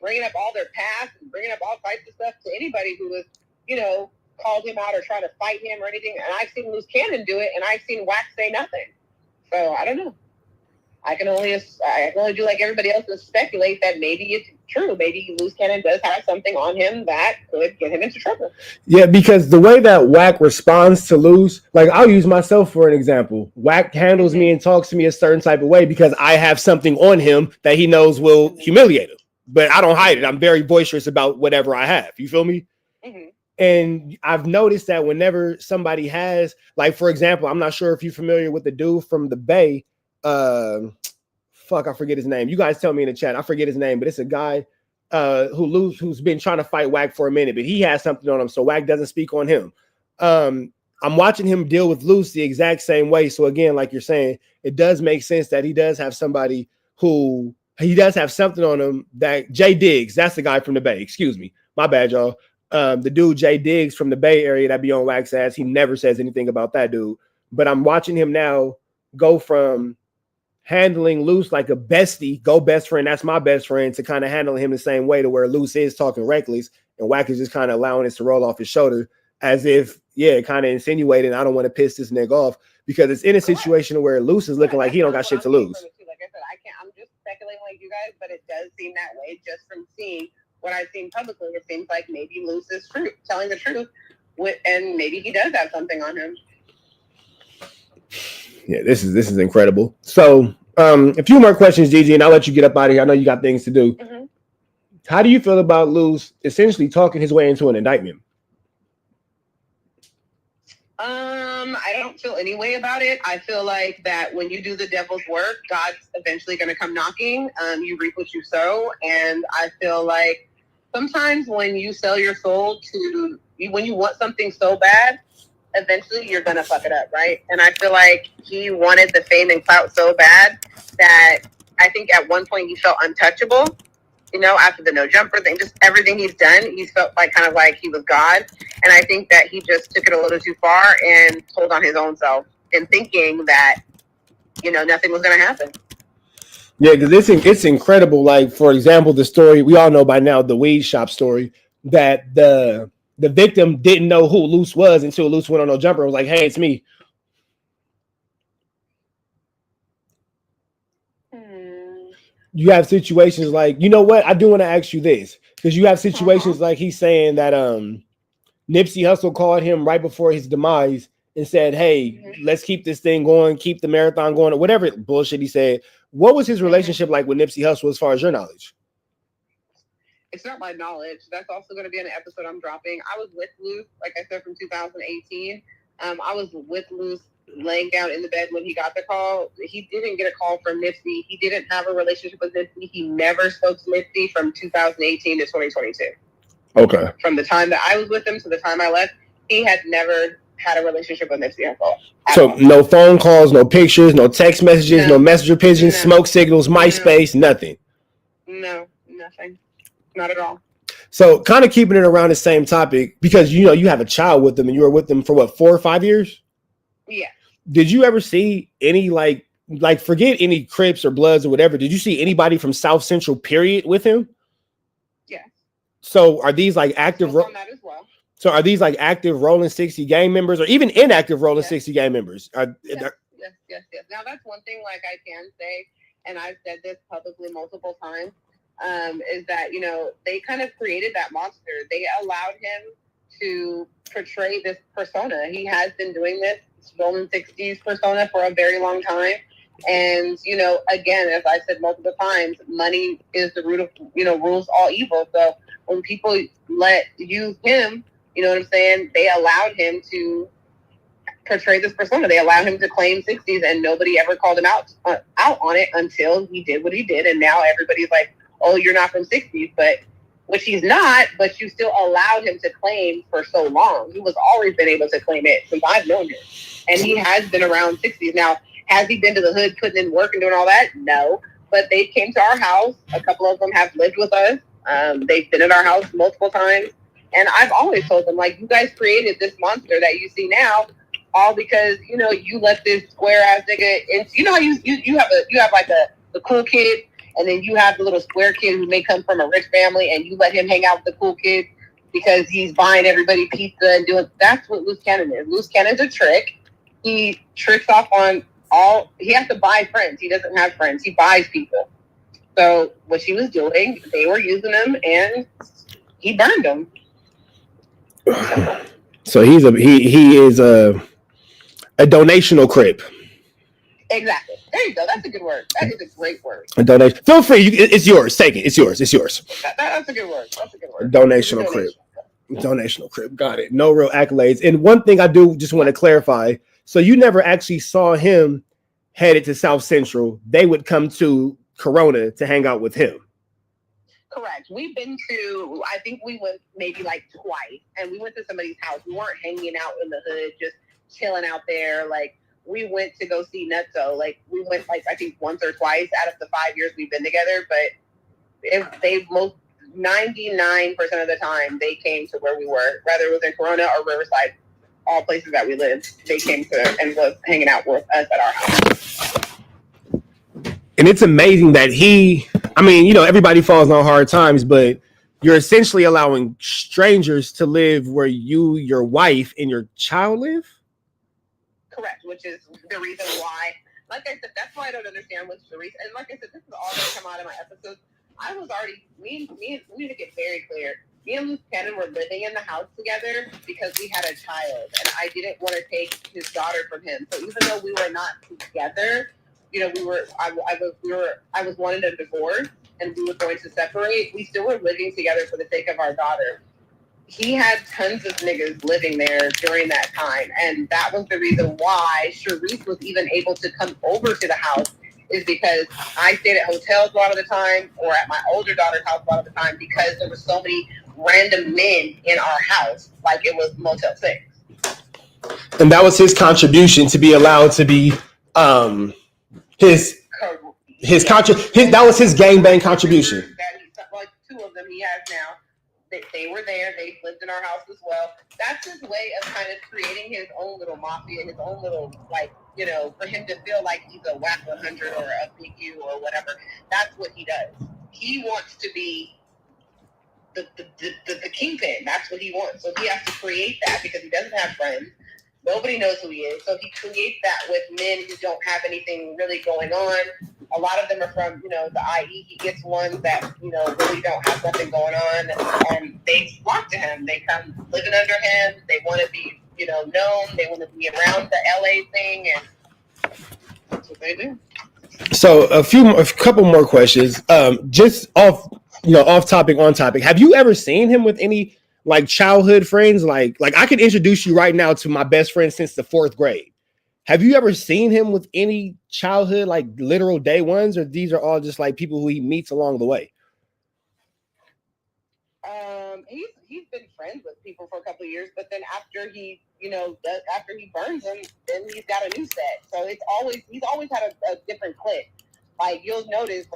bringing up all their past and bringing up all types of stuff to anybody who was, called him out or tried to fight him or anything. And I've seen Luce Cannon do it, and I've seen Wack say nothing. So I don't know. I can only do like everybody else and speculate that maybe it's true. Maybe Luce Cannon does have something on him that could get him into trouble. Yeah, because the way that Wack responds to Luce, like I'll use myself for an example. Wack handles me and talks to me a certain type of way because I have something on him that he knows will humiliate him. But I don't hide it. I'm very boisterous about whatever I have. You feel me? Mm-hmm. And I've noticed that whenever somebody has, like, for example, I'm not sure if you're familiar with the dude from the Bay. I forget his name. You guys tell me in the chat. I forget his name, but it's a guy who's been trying to fight Wack for a minute, but he has something on him, so Wack doesn't speak on him. I'm watching him deal with Luce the exact same way. So again, like you're saying, it does make sense that he does have somebody who he does have something on him. That Jay Diggs, that's the guy from the Bay. Excuse me, my bad, y'all. The dude Jay Diggs from the Bay Area that be on Wack's ass, he never says anything about that dude. But I'm watching him now go from handling Luce like a bestie, go best friend, that's my best friend, to kind of handle him the same way, to where Luce is talking reckless and Wack is just kind of allowing it to roll off his shoulder as if, yeah, kind of insinuating, I don't want to piss this nigga off, because it's in a situation where Luce is looking like he don't got shit to lose. Like I said, I'm just speculating like you guys, but it does seem that way just from seeing what I've seen publicly. It seems like maybe Luce is telling the truth, and maybe he does have something on him. Yeah, this is incredible. So, a few more questions, Gigi, and I'll let you get up out of here. I know you got things to do. Mm-hmm. How do you feel about Luce essentially talking his way into an indictment? I don't feel any way about it. I feel like that when you do the devil's work, God's eventually going to come knocking. You reap what you sow. And I feel like sometimes when you sell your soul when you want something so bad, eventually you're going to fuck it up, right? And I feel like he wanted the fame and clout so bad that I think at one point he felt untouchable. You know, after the no jumper thing, just everything he's done, he's felt like kind of like he was God. And I think that he just took it a little too far and told on his own self and thinking that, you know, nothing was going to happen. Yeah, because it's incredible. Like, for example, the story we all know by now, the weed shop story, that the victim didn't know who Luce was until Luce went on no jumper and was like, hey, it's me. You have situations like, you know what? I do want to ask you this, because you have situations like he's saying that Nipsey Hussle called him right before his demise and said, hey, let's keep this thing going, keep the marathon going, or whatever bullshit he said. What was his relationship like with Nipsey Hussle as far as your knowledge? It's not my knowledge. That's also going to be an episode I'm dropping. I was with Luce, like I said, from 2018. I was with Luce laying down in the bed when he got the call. He didn't get a call from Nipsey. He didn't have a relationship with Nipsey. He never spoke to Nipsey from 2018 to 2022. Okay. From the time that I was with him to the time I left, he had never had a relationship with Nipsey at all. So no phone calls, no pictures, no text messages, no messenger pigeons, smoke signals, MySpace, nothing. No, nothing. Not at all. So kind of keeping it around the same topic, because, you know, you have a child with them and you were with them for what, 4 or 5 years? Yeah. Did you ever see any like forget any Crips or Bloods or whatever? Did you see anybody from South Central period with him? Yeah. So are these like active? On that as well. So are these like active Rolling 60 gang members, or even inactive Rolling 60 gang members? Yes. Now that's one thing like I can say, and I've said this publicly multiple times, is that, you know, they kind of created that monster. They allowed him to portray this persona. He has been doing this Rolling 60s persona for a very long time. And, you know, again, as I said multiple times, money is the root of, you know, rules all evil. So when people use him, you know what I'm saying, they allowed him to portray this persona. They allowed him to claim 60s, and nobody ever called him out on it until he did what he did. And now everybody's like, oh, you're not from 60s, which he's not, but you still allowed him to claim for so long. He was always been able to claim it since I've known him. And he has been around 60s. Now, has he been to the hood putting in work and doing all that? No. But they came to our house. A couple of them have lived with us. They've been at our house multiple times. And I've always told them, like, you guys created this monster that you see now, all because, you know, you let this square ass nigga in. You know how you have like the cool kid, and then you have the little square kid who may come from a rich family, and you let him hang out with the cool kid because he's buying everybody pizza and doing. That's what Luce Cannon is. Luce Cannon's a trick. He tricks off on all. He has to buy friends. He doesn't have friends. He buys people. So what she was doing, they were using him, and he burned them. So he is a donational crip. Exactly. There you go. That's a good word. That is a great word. A donation. Feel free. It's yours. Take it. It's yours. It's yours. That's a good word. That's a good word. Donational crip. Donational crip. Got it. No real accolades. And one thing I do just want to clarify. So you never actually saw him headed to South Central. They would come to Corona to hang out with him. Correct. We've been to, I think we went maybe like twice, and we went to somebody's house. We weren't hanging out in the hood, just chilling out there. Like, we went to go see Nutso. Like, we went, like, I think once or twice out of the 5 years we've been together. But most 99% of the time, they came to where we were, whether it was in Corona or Riverside, all places that we lived. They came to and was hanging out with us at our house. And it's amazing that everybody falls on hard times, but you're essentially allowing strangers to live where you, your wife, and your child live? Correct, which is the reason why, like I said, that's why I don't understand with Sharice. And like I said, this is all going to come out of my episodes. I was already, we need to get very clear. Me and Luce Cannon were living in the house together because we had a child, and I didn't want to take his daughter from him. So even though we were not together, I was wanting a divorce, and we were going to separate. We still were living together for the sake of our daughter. He had tons of niggas living there during that time, and that was the reason why Sharice was even able to come over to the house, is because I stayed at hotels a lot of the time, or at my older daughter's house a lot of the time, because there were so many random men in our house, like it was Motel 6. And that was his contribution to be allowed to be that was his gangbang contribution. Like 2 of them he has now. They were there. They lived in our house as well. That's his way of kind of creating his own little mafia, his own little, for him to feel like he's a Wack 100 or a Big U or whatever. That's what he does. He wants to be the kingpin. That's what he wants. So he has to create that because he doesn't have friends. Nobody knows who he is. So he creates that with men who don't have anything really going on. A lot of them are from, the IE. He gets ones that, really don't have nothing going on. And they flock to him. They come living under him. They want to be, known. They want to be around the LA thing. And that's what they do. So a couple more questions. Just off topic, on topic. Have you ever seen him with any childhood friends? Like I could introduce you right now to my best friend since the 4th grade. Have you ever seen him with any childhood, literal day ones, or these are all just people who he meets along the way? He's been friends with people for a couple of years, but then after he burns them, then he's got a new set. So he's always had a different clique. You'll notice,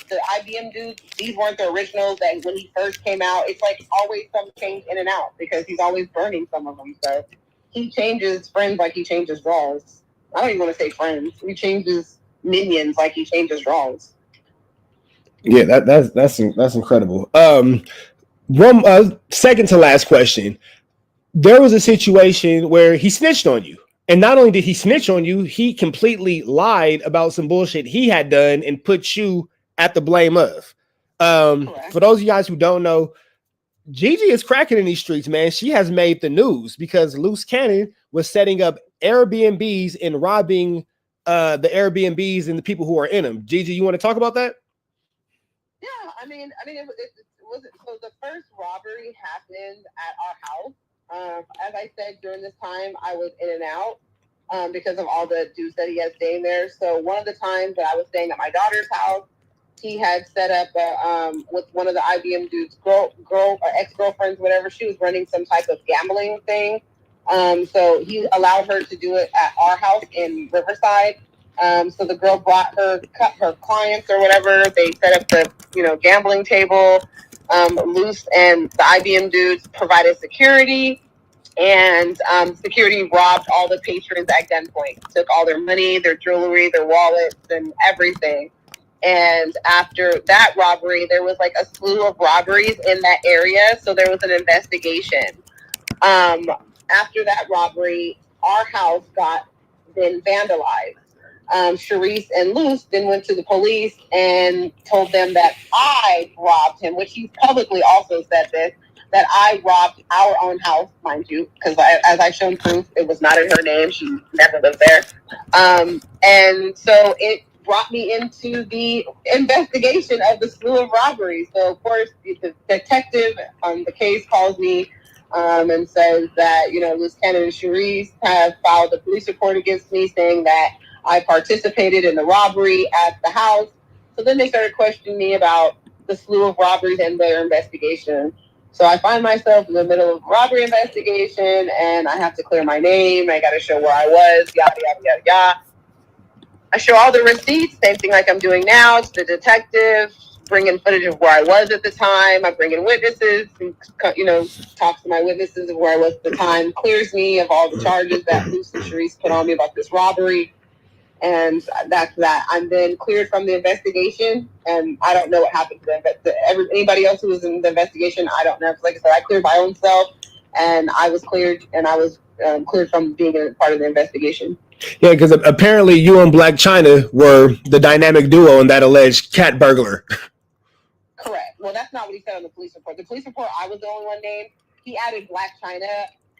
the IBM dudes, these weren't the originals that when he first came out. It's always some change in and out because he's always burning some of them. So he changes friends like he changes draws. I don't even want to say friends. He changes minions like he changes draws. Yeah, that's incredible. Second to last question. There was a situation where he snitched on you. And not only did he snitch on you, he completely lied about some bullshit he had done and put you at the blame of. For those of you guys who don't know, Gigi is cracking in these streets, man. She has made the news because Luce Cannon was setting up Airbnbs and robbing the Airbnbs and the people who are in them. Gigi, you want to talk about that? Yeah, it was so the first robbery happened at our house. As I said, during this time, I was in and out because of all the dudes that he had staying there. So one of the times that I was staying at my daughter's house, he had set up with one of the IBM dudes' girl or ex-girlfriends, whatever. She was running some type of gambling thing. So he allowed her to do it at our house in Riverside. So the girl brought her clients or whatever. They set up the gambling table. Luce and the IBM dudes provided security, and security robbed all the patrons at gunpoint. Took all their money, their jewelry, their wallets, and everything. And after that robbery, there was a slew of robberies in that area. So there was an investigation. After that robbery, our house got then vandalized. Sharice and Luce then went to the police and told them that I robbed him, which he publicly also said this, that I robbed our own house, mind you, because as I've shown proof, it was not in her name. She never lived there. And so it brought me into the investigation of the slew of robberies. So, of course, the detective on the case calls me and says that, Luce Cannon and Sharice have filed a police report against me saying that I participated in the robbery at the house. So then they started questioning me about the slew of robberies and their investigation. So I find myself in the middle of a robbery investigation, and I have to clear my name. I got to show where I was, yada, yada, yada, yada. I show all the receipts, same thing like I'm doing now. It's the detective, bringing footage of where I was at the time. I bring in witnesses, and, talks to my witnesses of where I was at the time, clears me of all the charges that Luce and Sharice put on me about this robbery. And that's that. I'm then cleared from the investigation, and I don't know what happened to them. But anybody else who was in the investigation, I don't know. Like I said, I cleared my own self, and I was cleared, and I was cleared from being a part of the investigation. Yeah, because apparently you and Black China were the dynamic duo in that alleged cat burglar. Correct. Well, that's not what he said on the police report. The police report, I was the only one named. He added Black China,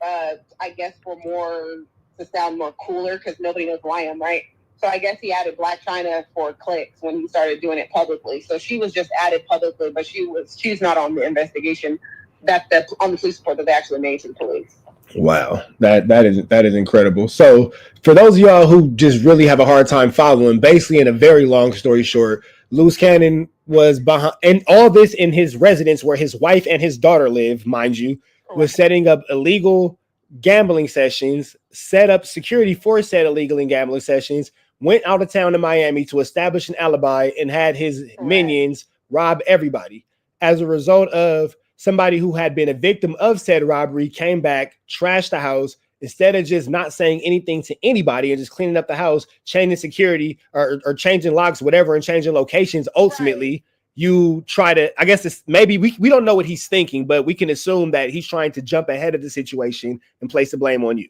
I guess, to sound more cooler, because nobody knows who I am, right? So I guess he added Black China for clicks when he started doing it publicly. So she was just added publicly, but she's not on the investigation. That's on the police report that they actually made to the police. Wow, that is incredible. So for those of y'all who just really have a hard time following, basically in a very long story short, Luce Cannon was behind, and all this in his residence where his wife and his daughter live, mind you, was setting up illegal gambling sessions, set up security for said illegal gambling sessions, went out of town to Miami to establish an alibi, and had his minions rob everybody. As a result of somebody who had been a victim of said robbery came back, trashed the house, instead of just not saying anything to anybody and just cleaning up the house, changing security or changing locks, whatever, and changing locations. Ultimately, you try to, I guess it's maybe we don't know what he's thinking, but we can assume that he's trying to jump ahead of the situation and place the blame on you.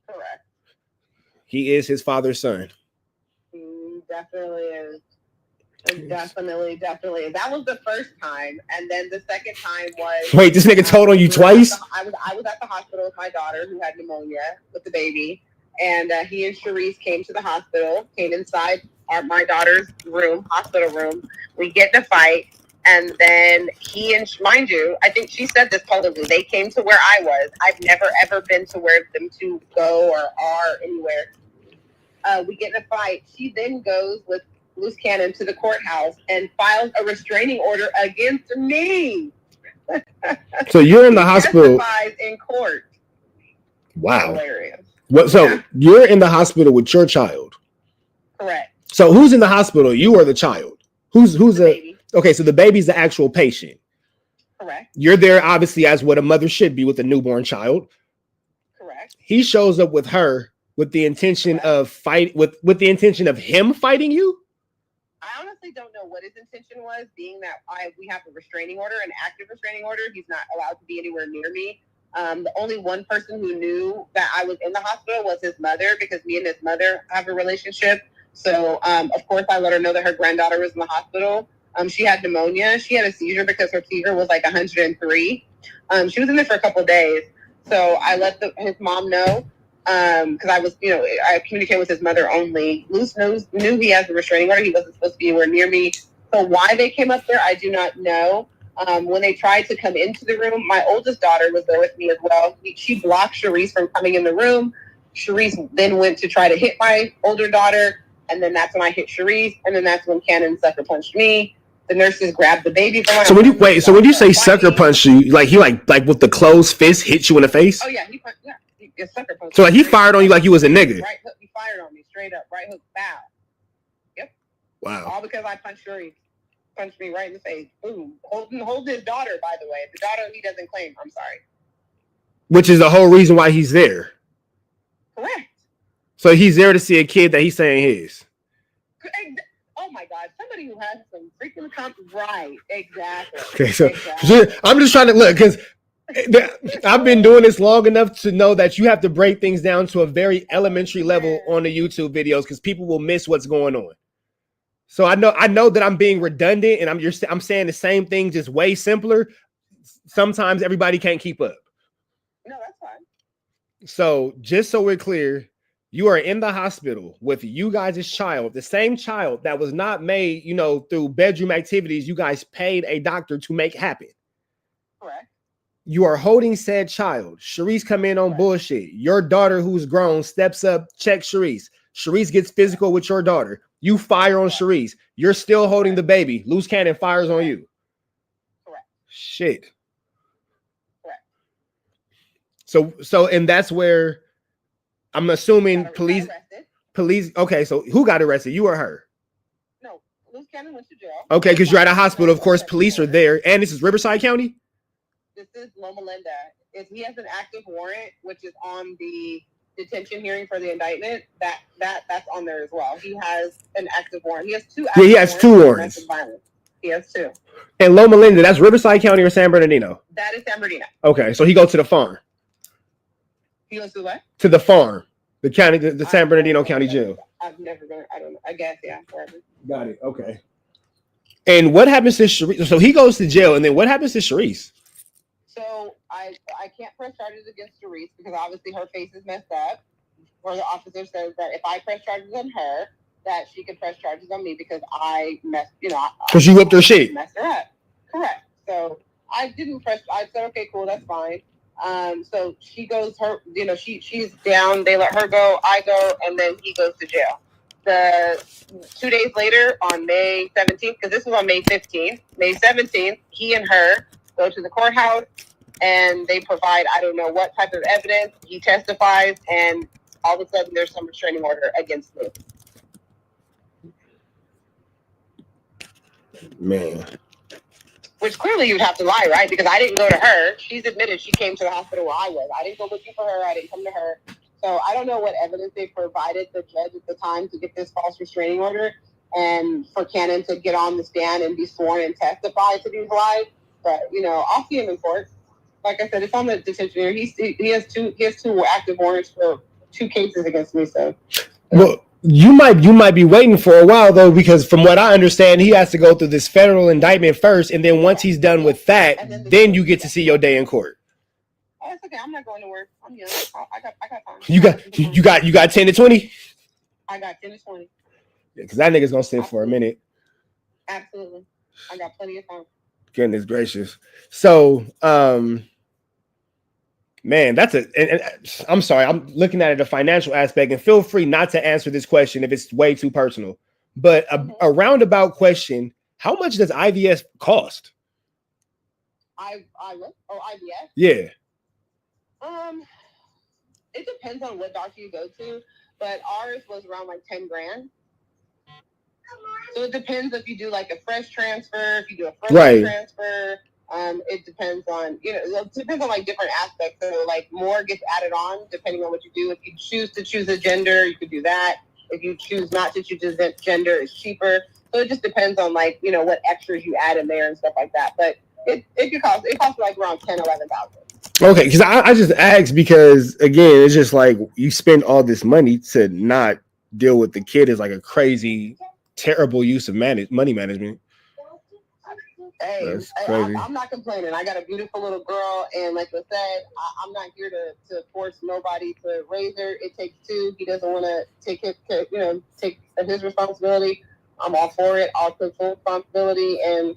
Correct. He is his father's son. He definitely is. Definitely. That was the first time, and then the second time was. Wait, this nigga told on you twice? I was at the hospital with my daughter who had pneumonia with the baby, and he and Sharice came to the hospital. Came inside my daughter's room, hospital room. We get in a fight, and then he and, mind you, I think she said this publicly. They came to where I was. I've never ever been to where them two go or are anywhere. We get in a fight. She then goes with Luce Cannon to the courthouse and files a restraining order against me. So you're in the hospital. Testifies in court. Wow. Hilarious. What? So you're in the hospital with your child. Correct. So who's in the hospital? You or the child? Who's the baby. Okay? So the baby's the actual patient. Correct. You're there obviously as what a mother should be with a newborn child. Correct. He shows up with her with the intention of fight with the intention of him fighting you. I honestly don't know what his intention was, being that we have a restraining order, an active restraining order. He's not allowed to be anywhere near me. The only one person who knew that I was in the hospital was his mother, because me and his mother have a relationship. So, of course, I let her know that her granddaughter was in the hospital. She had pneumonia. She had a seizure because her fever was like 103. She was in there for a couple of days. So I let his mom know. Because I was, I communicate with his mother only. Luce knew he has a restraining order. He wasn't supposed to be anywhere near me. So why they came up there, I do not know. When they tried to come into the room, my oldest daughter was there with me as well. She blocked Sharice from coming in the room. Sharice then went to try to hit my older daughter, and then that's when I hit Sharice, and then that's when Cannon sucker punched me. The nurses grabbed the baby from my So when you say sucker punch you, like he like with the closed fist hit you in the face? Oh yeah, he punched. Yeah. Sucker punch. So like he fired on you like you was a nigga. Right hook, he fired on me straight up. Right hook, bow. Yep. Wow. All because I punched Sharice. Punched me right in the face. Boom. Hold his daughter, by the way. The daughter he doesn't claim. I'm sorry. Which is the whole reason why he's there. Correct. So he's there to see a kid that he's saying his. Oh my God! Somebody who has some freaking right. Exactly. Okay, so I'm just trying to look because. I've been doing this long enough to know that you have to break things down to a very elementary level on the YouTube videos because people will miss what's going on. So I know that I'm being redundant and I'm saying the same thing just way simpler. Sometimes everybody can't keep up. No, that's fine. So just so we're clear, you are in the hospital with you guys' child, the same child that was not made, through bedroom activities you guys paid a doctor to make happen. Correct. You are holding said child. Sharice come in on bullshit. Your daughter who's grown steps up, checks Sharice. Sharice gets physical with your daughter. You fire on Sharice. You're still holding the baby. Luce Cannon fires on you. Correct. Shit. Correct. So and that's where I'm assuming police. Okay, so who got arrested? You or her? No, Luce Cannon went to jail. Okay, because you're at a hospital. Of course, police are there. And this is Riverside County? This is Loma Linda. He has an active warrant, which is on the detention hearing for the indictment, that's on there as well. He has an active warrant. He has two. Yeah, he has two warrants. He has two. And Loma Linda, that's Riverside County or San Bernardino? That is San Bernardino. Okay, so he goes to the farm. He goes to what? To the farm, the county, the San Bernardino County Jail. I've never been. I don't know. I guess wherever. Got it. Okay. And what happens to Sharice? So he goes to jail, and then what happens to Sharice? So I can't press charges against Sharice because obviously her face is messed up. Where the officer says that if I press charges on her, that she could press charges on me because I messed, because you whipped her shit. Messed her up. Correct. So I didn't press. I said, okay, cool, that's fine. So she goes, she's down. They let her go. I go, and then he goes to jail. The 2 days later, on May 17th, because this was on May 15th, May 17th, he and her go to the courthouse, and they provide, I don't know what type of evidence. He testifies, and all of a sudden, there's some restraining order against me. Man. Which clearly you'd have to lie, right? Because I didn't go to her. She's admitted she came to the hospital where I was. I didn't go looking for her. I didn't come to her. So I don't know what evidence they provided the judge at the time to get this false restraining order and for Cannon to get on the stand and be sworn and testify to these lies. But, I'll see him in court. Like I said, it's on the detention order. He has two active warrants for 2 cases against me. So, well, you might be waiting for a while though, because from what I understand, he has to go through this federal indictment first, and then once he's done with that, then you get to see your day in court. Oh, it's okay. I'm not going to work. I'm young. I got time. You got 10 to 20? I got 10 to 20. Yeah, because that nigga's gonna sit for a minute. Absolutely. I got plenty of time. Goodness gracious. So, man, and I'm sorry, I'm looking at it a financial aspect, and feel free not to answer this question if it's way too personal. But a roundabout question: how much does IVF cost? IVF? Yeah. It depends on what doctor you go to, but ours was around like 10 grand. So it depends if you do like a fresh transfer, if you do a frozen transfer. It depends on, it depends on like different aspects. So like more gets added on depending on what you do. If you choose to choose a gender, you could do that. If you choose not to choose a gender, it's cheaper. So it just depends on like, what extras you add in there and stuff like that. But it costs like around 10, 11,000. Okay, because I just asked because again, it's just like you spend all this money to not deal with the kid is like a crazy, terrible use of money management. Hey, that's crazy. I'm not complaining. I got a beautiful little girl, and like I said, I'm not here to force nobody to raise her. It takes 2. He doesn't want to take his responsibility. I'm all for it. I'll take full responsibility, and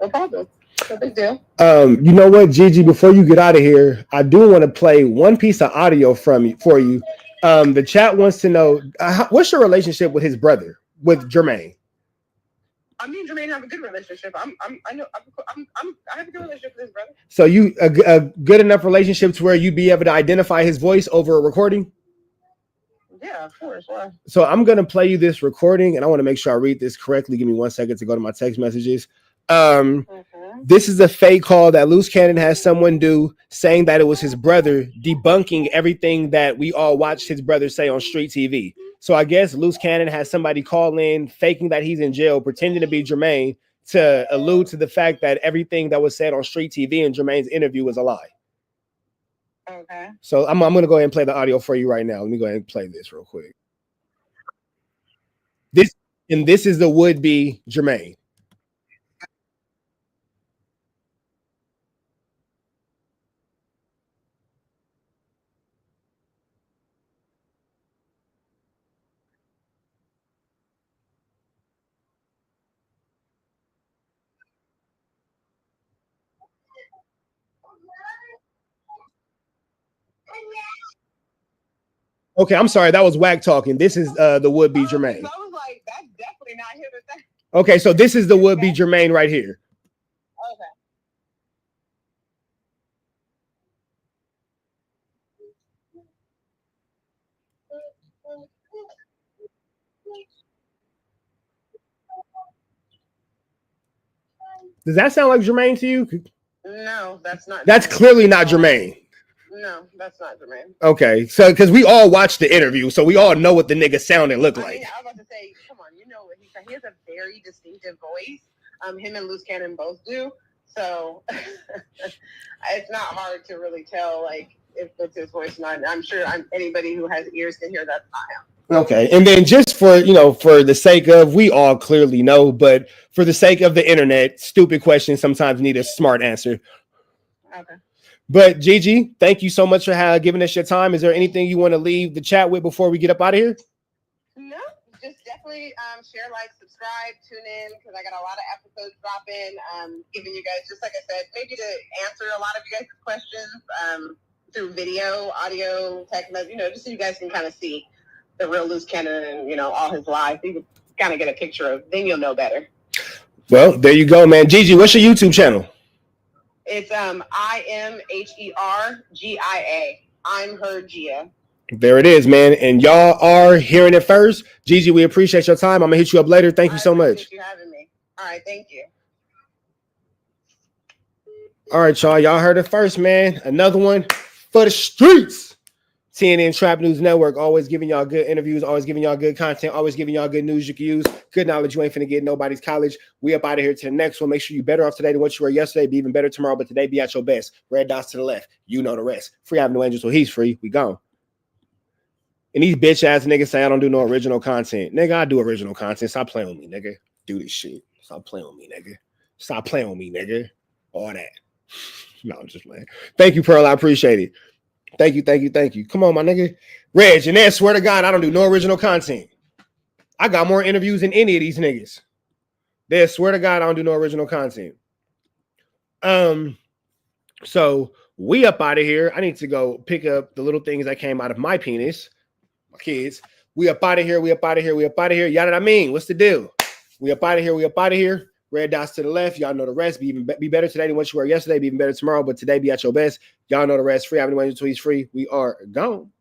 no problem. No big deal. You know what, Gigi? Before you get out of here, I do want to play one piece of audio for you. The chat wants to know what's your relationship with his brother, with Jermaine. I mean, Jermaine have a good relationship. I have a good relationship with his brother. So you a good enough relationship to where you'd be able to identify his voice over a recording? Yeah, of course. Why? So I'm gonna play you this recording, and I want to make sure I read this correctly. Give me 1 second to go to my text messages. This is a fake call that Luce Cannon has someone do, saying that it was his brother, debunking everything that we all watched his brother say on street TV. So I guess Luce Cannon has somebody call in, faking that he's in jail, pretending to be Jermaine, to allude to the fact that everything that was said on street TV in Jermaine's interview was a lie. Okay. So I'm going to go ahead and play the audio for you right now. Let me go ahead and play this real quick. This is the would-be Jermaine. Okay, I'm sorry. That was Wack talking. This is the would-be Jermaine. I was like, that's definitely not him. Okay, so this is the would-be Jermaine right here. Okay. Does that sound like Jermaine to you? No, that's not. That's clearly not Jermaine. No, that's not Jermaine. Okay, so because we all watched the interview, so we all know what the nigga sound and look like. I was about to say, come on, you know what he said. He has a very distinctive voice. Him and Luce Cannon both do. So it's not hard to really tell, like, if it's his voice or not. I'm sure anybody who has ears can hear that's not him. Okay, and then just for for the sake of, we all clearly know, but for the sake of the internet, stupid questions sometimes need a smart answer. Okay. But Gigi, thank you so much for giving us your time. Is there anything you want to leave the chat with before we get up out of here? No, just definitely share, like, subscribe, tune in, because I got a lot of episodes dropping, giving you guys, just like I said, maybe to answer a lot of you guys' questions through video, audio, text message, just so you guys can kind of see the real Luce Cannon and, all his lives. You can kind of get a picture of, then you'll know better. Well, there you go, man. Gigi, what's your YouTube channel? It's IMHERGIA. I'm her Gia. There it is, man. And y'all are hearing it first. Gigi, we appreciate your time. I'm gonna hit you up later. Thank you so much. Thank you for having me. All right, thank you. All right, y'all. Y'all heard it first, man. Another one for the streets. CNN Trap News Network, always giving y'all good interviews, always giving y'all good content, always giving y'all good news you can use. Good knowledge you ain't finna get nobody's college. We up out of here to the next one. Make sure you better off today than what you were yesterday. Be even better tomorrow, but today be at your best. Red dots to the left. You know the rest. Free Avenue Angel, so he's free. We gone. And these bitch ass niggas say I don't do no original content. Nigga, I do original content. Stop playing with me, nigga. Do this shit. Stop playing with me, nigga. Stop playing with me, nigga. All that. No, I'm just playing. Thank you, Pearl. I appreciate it. Thank you. Come on, my nigga. Reg, and then swear to God, I don't do no original content. I got more interviews than any of these niggas. They swear to God, I don't do no original content. So we up out of here. I need to go pick up the little things that came out of my penis. My kids. We up out of here. Y'all know what I mean? What's the deal? We up out of here. Red dots to the left. Y'all know the rest. Be better today than what you were yesterday. Be even better tomorrow. But today, be at your best. Y'all know the rest. Free Avenue Angel, he's free. We are gone.